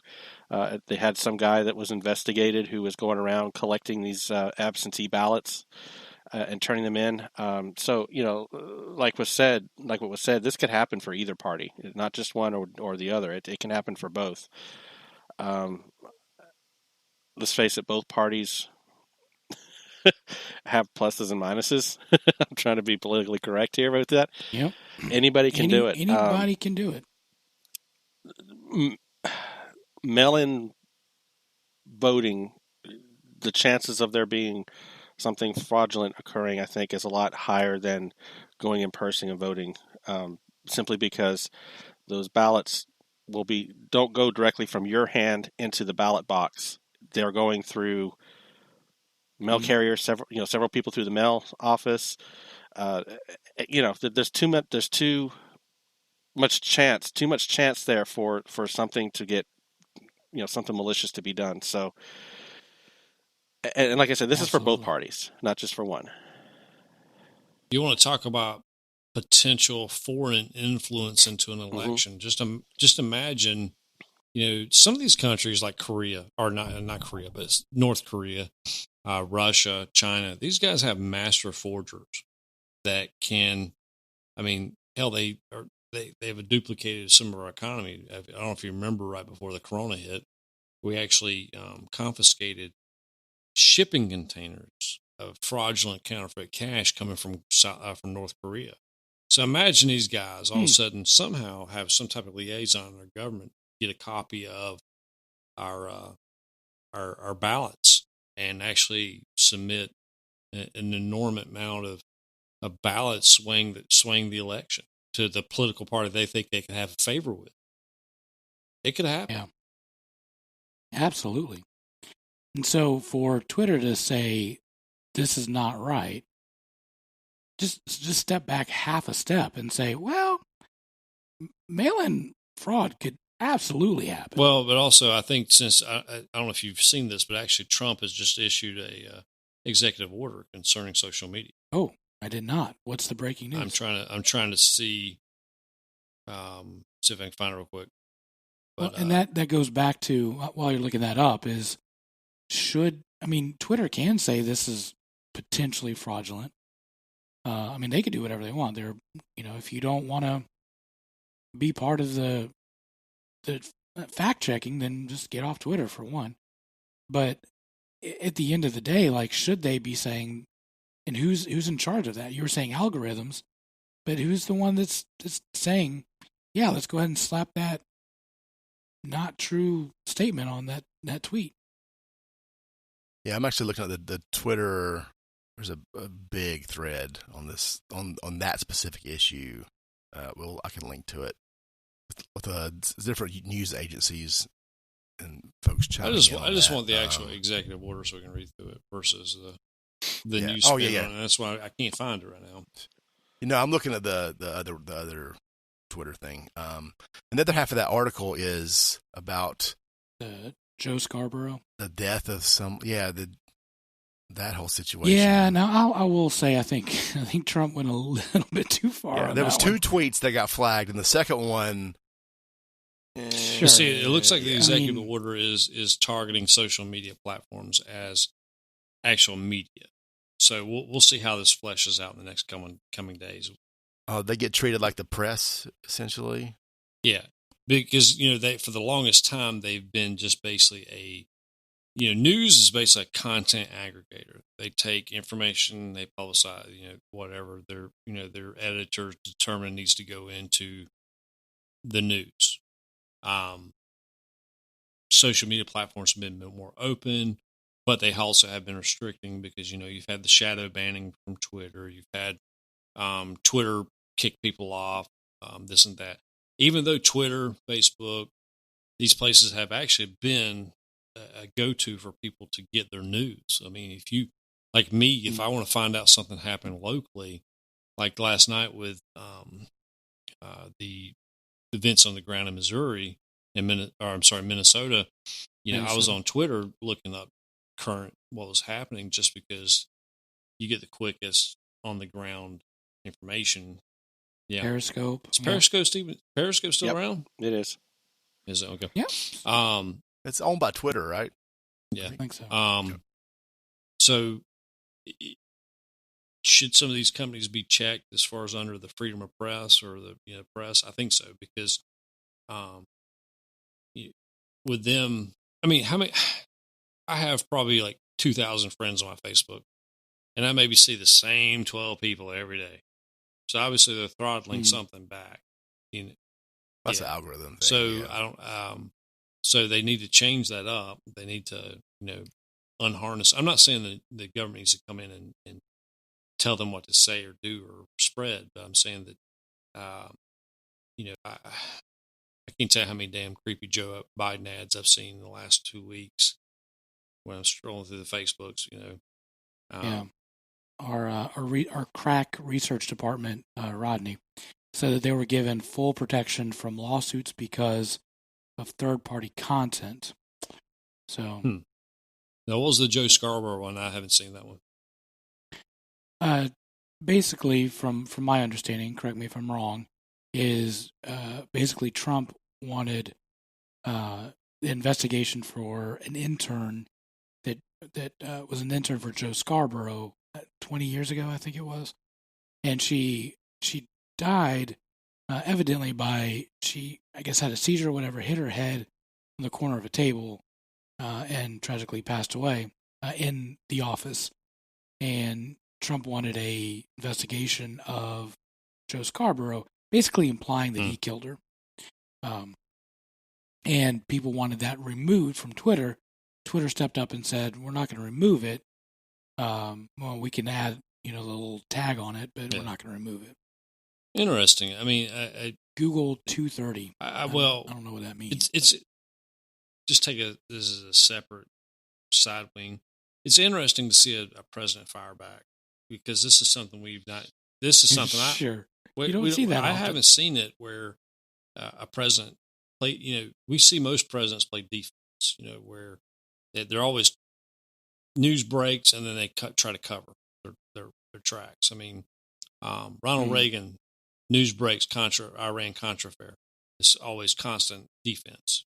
They had some guy that was investigated who was going around collecting these absentee ballots and turning them in. So, like what was said, this could happen for either party, not just one or the other. It can happen for both. Let's face it, both parties have pluses and minuses. I'm trying to be politically correct here with that. Yep. Anybody can do it. Anybody can do it. Mail-in voting, the chances of there being something fraudulent occurring, I think, is a lot higher than going in person and voting, simply because those ballots don't go directly from your hand into the ballot box. They're going through mail carriers, several people through the mail office. There's too much chance there for something to get, something malicious to be done. So, and like I said, this is for both parties, not just for one. You want to talk about potential foreign influence into an election? Mm-hmm. Just imagine, some of these countries like Korea, or not Korea, but it's North Korea, Russia, China. These guys have master forgers that can, hell, they they have duplicated some of our economy. I don't know if you remember, right before the corona hit, we actually confiscated shipping containers of fraudulent counterfeit cash coming from North Korea. So imagine these guys all of a sudden somehow have some type of liaison in their government, get a copy of our ballots and actually submit an enormous amount of ballots swaying the election to the political party they think they can have a favor with. It could happen. Yeah. Absolutely. And so for Twitter to say this is not right, just step back half a step and say, well, mail-in fraud could absolutely happen. Well, but also I think since I don't know if you've seen this, but actually Trump has just issued a executive order concerning social media. Oh, I did not. What's the breaking news? I'm trying to see if I can find it real quick. But, well, and that goes back to, while you're looking that up, is Twitter can say this is potentially fraudulent. They could do whatever they want. They're, if you don't want to be part of the fact checking, then just get off Twitter for one. But at the end of the day, like, should they be saying, and who's in charge of that? You were saying algorithms, but who's the one that's saying, yeah, let's go ahead and slap that not true statement on that tweet? Yeah, I'm actually looking at the Twitter. There's a big thread on this on that specific issue. I can link to it with different news agencies and folks chiming in. I just want the actual executive order so we can read through it versus the news. Oh yeah. And that's why I can't find it right now. I'm looking at the other Twitter thing. And the other half of that article is about Joe Scarborough, the death of that whole situation. Yeah, now I will say I think Trump went a little bit too far. Yeah, there was two tweets that got flagged, and the second one. Sure. See, it looks like the executive order is targeting social media platforms as actual media. So we'll see how this fleshes out in the next coming days. Oh, they get treated like the press, essentially. Yeah, because they for the longest time they've been just basically news is basically a content aggregator. They take information, they publicize, whatever their editors determine needs to go into the news. Social media platforms have been more open, but they also have been restricting because, you've had the shadow banning from Twitter. You've had Twitter kick people off, this and that. Even though Twitter, Facebook, these places have actually been a go-to for people to get their news. I mean, if you, like me, if I want to find out something happened locally, like last night with the events on the ground in Missouri, Minnesota, I was on Twitter looking up what was happening just because you get the quickest on the ground information. Yeah. Periscope. Is Periscope still around? It is. Is it? Okay. Yeah. It's owned by Twitter, right? Yeah. I think so. So should some of these companies be checked as far as under the freedom of press or the press? I think so because with them, how many? I have probably like 2,000 friends on my Facebook, and I maybe see the same 12 people every day. So obviously they're throttling something back. That's the algorithm thing. So I don't. So they need to change that up. They need to, unharness. I'm not saying that the government needs to come in and tell them what to say or do or spread, but I'm saying that, I can't tell you how many damn creepy Joe Biden ads I've seen in the last 2 weeks when I'm strolling through the Facebooks. Our crack research department, Rodney, said that they were given full protection from lawsuits because of third-party content. So, now what was the Joe Scarborough one? I haven't seen that one. Basically, from my understanding, correct me if I'm wrong, is basically Trump wanted the investigation for an intern that was an intern for Joe Scarborough 20 years ago, I think it was, and she died evidently she, I guess, had a seizure or whatever, hit her head on the corner of a table, and tragically passed away in the office. And Trump wanted a investigation of Joe Scarborough, basically implying that he killed her. And people wanted that removed from Twitter. Twitter stepped up and said, "We're not going to remove it. Well, we can add, the little tag on it, but we're not going to remove it." Interesting. I mean, I Google 230. I don't know what that means. It's just this is a separate side wing. It's interesting to see a president fire back, because this is something this is something sure. You don't see that I often. haven't seen it where a president play, we see most presidents play defense, where they're always news breaks and then they try to cover their tracks. I mean, Ronald Reagan, news breaks, Iran-Contra affair. It's always constant defense.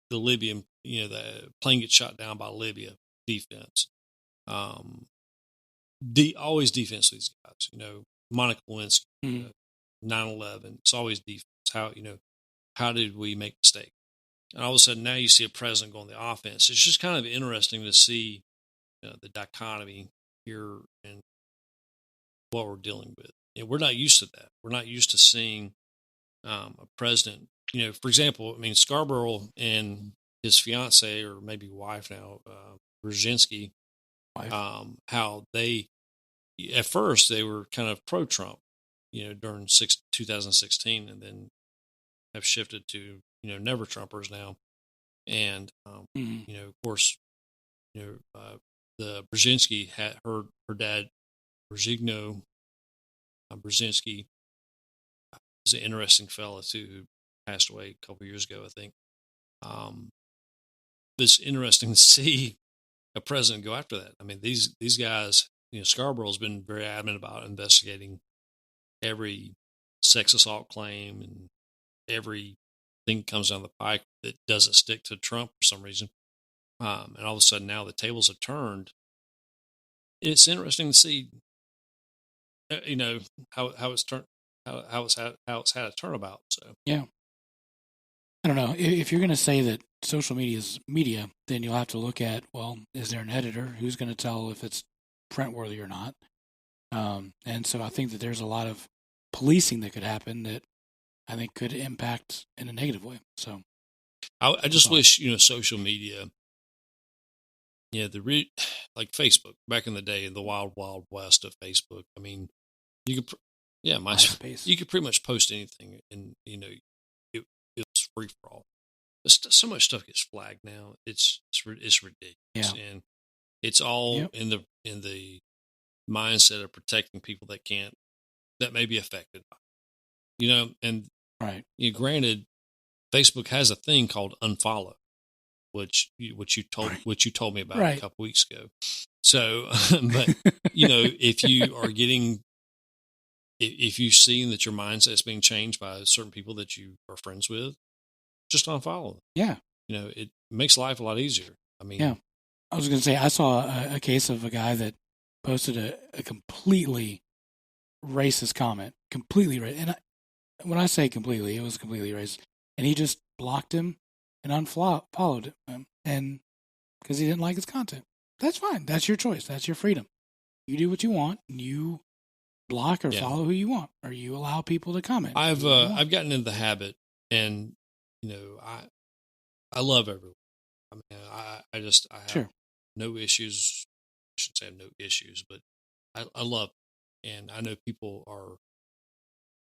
The Libyan, the plane gets shot down by Libya, defense. Always defense with these guys. Monica Lewinsky, 9/11. It's always defense. How did we make a mistake? And all of a sudden now you see a president go on the offense. It's just kind of interesting to see the dichotomy here and what we're dealing with. And we're not used to that. We're not used to seeing a president. For example, I mean, Scarborough and his fiance, or maybe wife now, Brzezinski, how they, at first, they were kind of pro-Trump, during 2016, and then have shifted to, never Trumpers now. And, of course, the Brzezinski had her dad, Brzezinski, is an interesting fella too, who passed away a couple years ago, I think. It's interesting to see a president go after that. I mean, these guys, Scarborough's been very adamant about investigating every sex assault claim and everything that comes down the pike that doesn't stick to Trump for some reason. And all of a sudden now the tables have turned. It's interesting to see, how it's turned, how it's had a turnabout. So yeah, I don't know if you're going to say that social media is media, then you'll have to look at, well, is there an editor who's going to tell if it's print worthy or not? And so I think that there's a lot of policing that could happen that I think could impact in a negative way. So I just wish, social media, like Facebook back in the day, the wild, wild west of Facebook. I mean, you could, MySpace. You could pretty much post anything, and it was free for all. So much stuff gets flagged now. It's ridiculous, and it's all in the mindset of protecting people that may be affected by it. And right. Granted, Facebook has a thing called unfollow, which you told me about a couple weeks ago. So, but if you've seen that your mindset is being changed by certain people that you are friends with, just unfollow them. Yeah. It makes life a lot easier. I mean, yeah. I was going to say, I saw a case of a guy that posted a completely racist comment, completely racist. And when I say completely, it was completely racist. And he just blocked him and unfollowed him, and because he didn't like his content. That's fine. That's your choice. That's your freedom. You do what you want. You block or follow who you want, or you allow people to comment. I've gotten into the habit, and I love everyone. I mean, I have no issues. I shouldn't say I have no issues, but I love them. And I know people are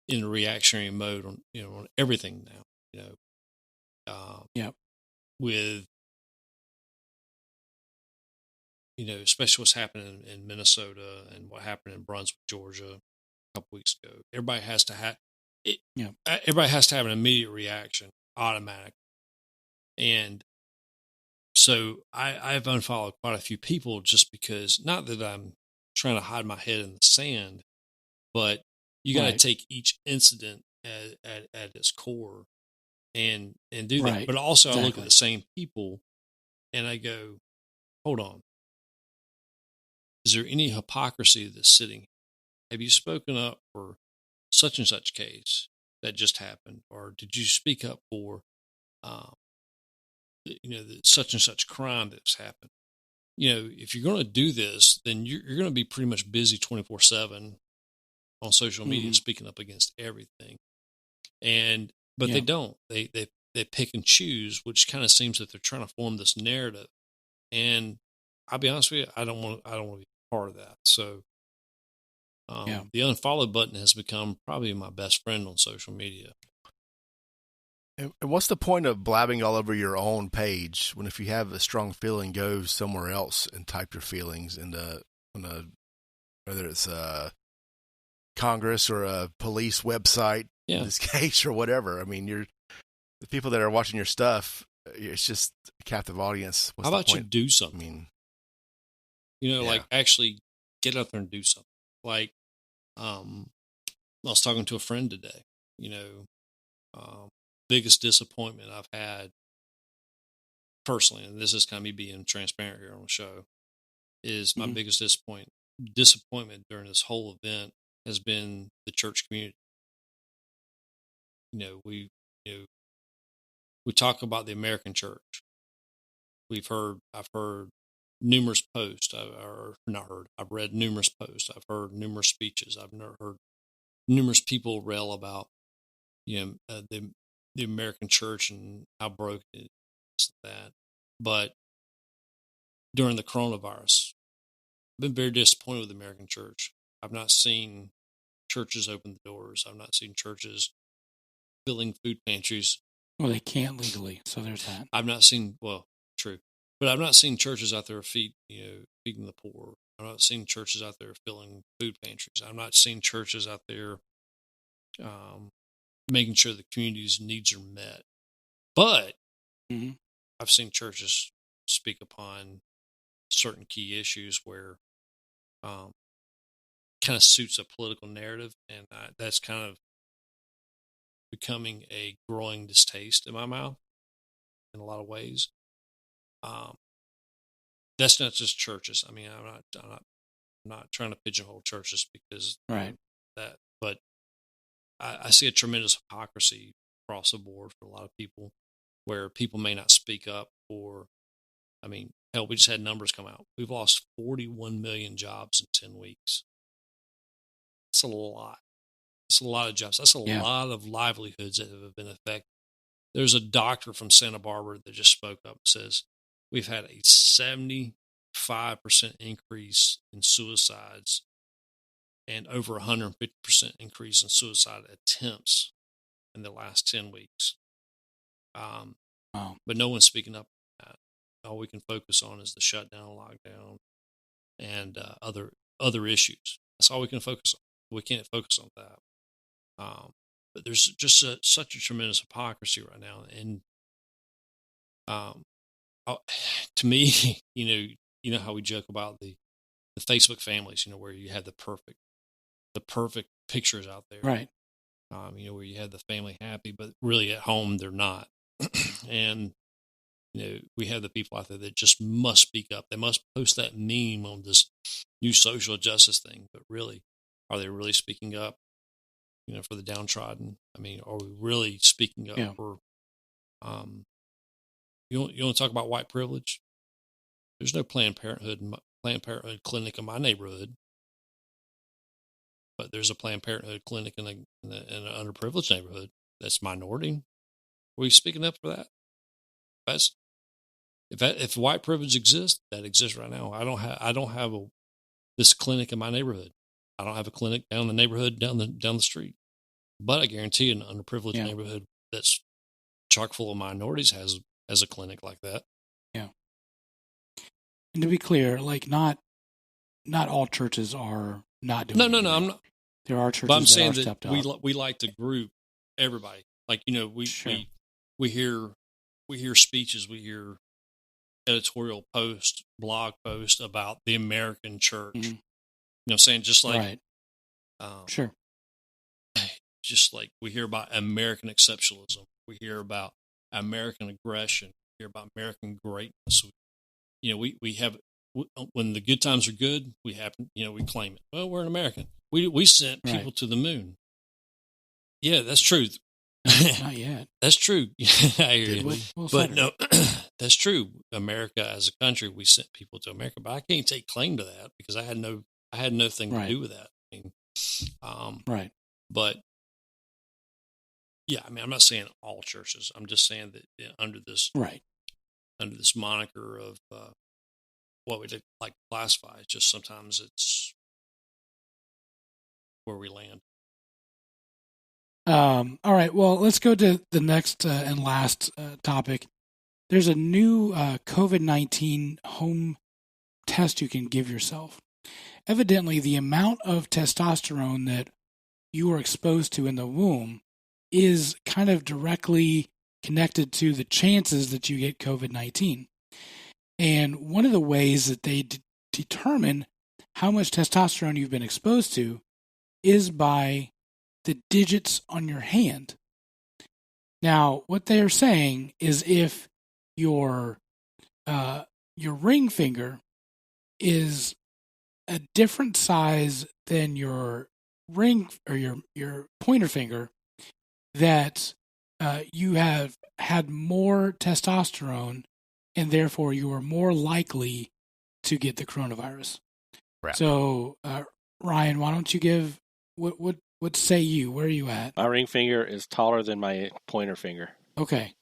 in a reactionary mode on everything now. With especially what's happening in Minnesota and what happened in Brunswick, Georgia, a couple weeks ago. Everybody has to have Everybody has to have an immediate reaction, automatic. And so I've unfollowed quite a few people just because, not that I'm trying to hide my head in the sand, but you got to take each incident at its core and do that. But also I look at the same people and I go, hold on. Is there any hypocrisy that's sitting? Have you spoken up for such and such case that just happened, or did you speak up for, the such and such crime that's happened? If you're going to do this, then you're going to be pretty much busy 24/7 on social media, speaking up against everything. But they don't. They pick and choose, which kind of seems that they're trying to form this narrative. And I'll be honest with you, I don't want to be part of that. So the unfollow button has become probably my best friend on social media. And what's the point of blabbing all over your own page when, if you have a strong feeling, go somewhere else and type your feelings into whether it's a Congress or a police website in this case, or whatever. I mean, the people that are watching your stuff, it's just a captive audience. How about you do something? I mean, like actually get out there and do something. Like, I was talking to a friend today, biggest disappointment I've had personally, and this is kind of me being transparent here on the show, is my biggest disappointment during this whole event has been the church community. We talk about the American church. I've heard numerous posts. I've read numerous posts. I've heard numerous speeches. I've heard numerous people rail about, the American church and how broken it is, that. But during the coronavirus, I've been very disappointed with the American church. I've not seen churches open the doors. I've not seen churches filling food pantries. Well, they can't legally, so there's that. I've not seen, true, but I've not seen churches out there feeding the poor. I've not seen churches out there filling food pantries. I've not seen churches out there making sure the community's needs are met. But I've seen churches speak upon certain key issues where kind of suits a political narrative, and that's kind of becoming a growing distaste in my mouth in a lot of ways. That's not just churches. I mean, I'm not trying to pigeonhole churches because that, but I see a tremendous hypocrisy across the board for a lot of people, where people may not speak up. Or, I mean, hell, we just had numbers come out. We've lost 41 million jobs in 10 weeks. That's a lot. That's a lot of jobs. That's a lot of livelihoods that have been affected. There's a doctor from Santa Barbara that just spoke up and says, we've had a 75% increase in suicides and over 150% increase in suicide attempts in the last 10 weeks. But no one's speaking up on that. All we can focus on is the shutdown, lockdown, and other issues. That's all we can focus on. We can't focus on that. But there's just such a tremendous hypocrisy right now. And to me, you know how we joke about the Facebook families, where you have the perfect pictures out there. Right. Where you have the family happy, but really at home, they're not. And, we have the people out there that just must speak up. They must post that meme on this new social justice thing. But really, are they really speaking up, for the downtrodden? I mean, are we really speaking up for, you want to talk about white privilege? There's no Planned Parenthood clinic in my neighborhood. But there's a Planned Parenthood clinic in an underprivileged neighborhood that's minority. Are we speaking up for that? If white privilege exists, that exists right now. I don't have this clinic in my neighborhood. I don't have a clinic down the neighborhood down the street. But I guarantee an underprivileged neighborhood that's chock full of minorities has a clinic like that. Yeah. And to be clear, like not all churches are not doing No, I'm not. There are churches but I'm saying that are stepped up. We like to group everybody. Like, we hear speeches, we hear editorial posts, blog posts about the American church. Mm-hmm. You know what I'm saying? Just like, sure. Just like we hear about American exceptionalism. We hear about American aggression. We hear about American greatness. We have, when the good times are good, we claim it. Well, we're an American. We sent people to the moon. Yeah, that's true. Not yet. That's true. I hear you. We'll But no, that's true. America as a country, we sent people to America, but I can't take claim to that because I had nothing to do with that. I mean, right. But yeah, I mean, I'm not saying all churches. I'm just saying that under this moniker of what we like to classify, it's just sometimes it's where we land. All right. Well, let's go to the next and last topic. There's a new COVID-19 home test you can give yourself. Evidently, the amount of testosterone that you were exposed to in the womb is kind of directly connected to the chances that you get COVID-19. And one of the ways that they determine how much testosterone you've been exposed to is by the digits on your hand. Now, what they are saying is if your ring finger is a different size than your ring or your pointer finger, that you have had more testosterone and therefore you are more likely to get the coronavirus. Right. So, Ryan, why don't you give what say you? Where are you at? My ring finger is taller than my pointer finger. Okay.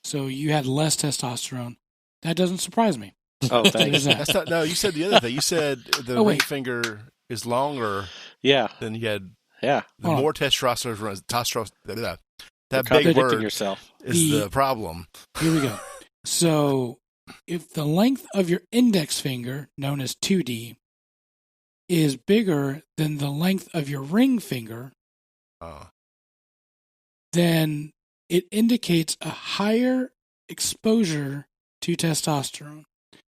So you had less testosterone. That doesn't surprise me. Oh, thanks. That's not, no, you said the other thing. You said the ring finger is longer than you had. Yeah. The more testosterone, that You're big word yourself. is the problem. Here we go. So if the length of your index finger, known as 2D, is bigger than the length of your ring finger, then it indicates a higher exposure to testosterone.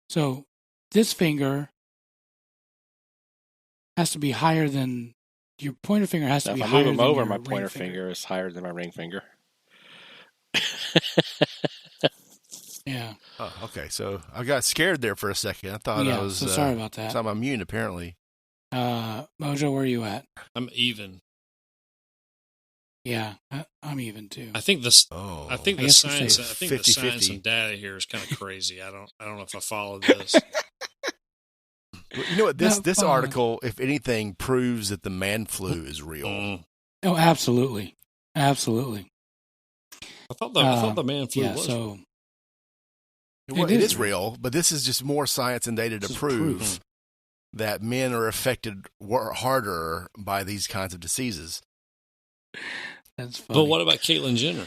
So this finger has to be higher than your pointer finger has to be higher than if I move them over, your my pointer finger finger is higher than my ring finger. Yeah. Oh, okay. So I got scared there for a second. I thought I was. So sorry about that. I'm immune, apparently. Mojo, where are you at? I'm even. Yeah, I'm even too. I think the science. I think 50-50. the science and data here is kind of crazy. I don't know if I follow this. Well, you know what? This article, if anything, proves that the man flu is real. Oh, absolutely, absolutely. I thought the man flu was. So it is real, but this is just more science and data to prove that men are affected harder by these kinds of diseases. That's funny. But what about Caitlyn Jenner?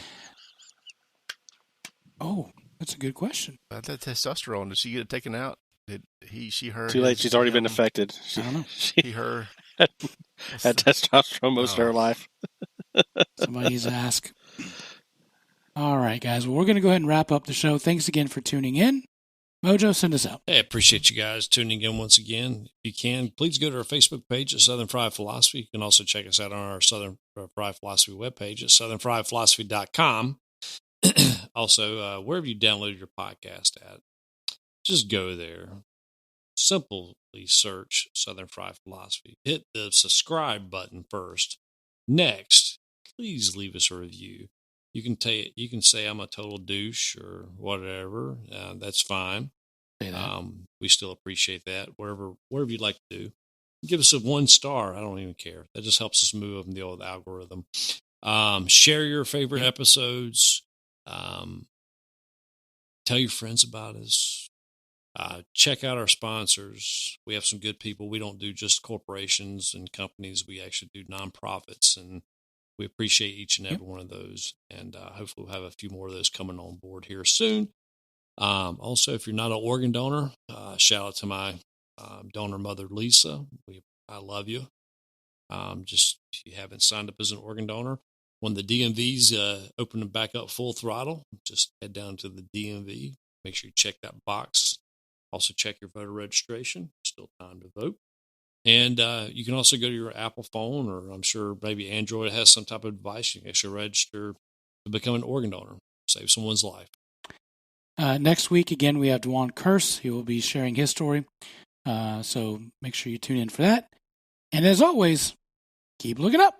Oh, that's a good question. About that testosterone, did she get it taken out? Did she, her? Too late. She's already been affected. I don't know. Her had testosterone most of her life. Somebody's asked. All right, guys. Well, we're going to go ahead and wrap up the show. Thanks again for tuning in. Mojo, send us out. Hey, I appreciate you guys tuning in once again. If you can, please go to our Facebook page at Southern Fried Philosophy. You can also check us out on our Southern Fried Philosophy webpage at southernfriedphilosophy.com. Also, wherever you download your podcast at, just go there. Simply search Southern Fried Philosophy. Hit the subscribe button first. Next, please leave us a review. You can say I'm a total douche or whatever. That's fine. We still appreciate that. Wherever you'd like to do. Give us a 1 star. I don't even care. That just helps us move up in the old algorithm. Share your favorite episodes. Tell your friends about us. Check out our sponsors. We have some good people. We don't do just corporations and companies. We actually do nonprofits, and we appreciate each and every one of those. And hopefully we'll have a few more of those coming on board here soon. Also, if you're not an organ donor, shout out to my donor mother, Lisa. I love you. Just if you haven't signed up as an organ donor, when the DMV's opening back up full throttle, just head down to the DMV. Make sure you check that box. Also check your voter registration. Still time to vote. And you can also go to your Apple phone, or I'm sure maybe Android has some type of device. You can actually register to become an organ donor. Save someone's life. Next week, again, we have Dewan Curse. He will be sharing his story. So make sure you tune in for that. And as always, keep looking up.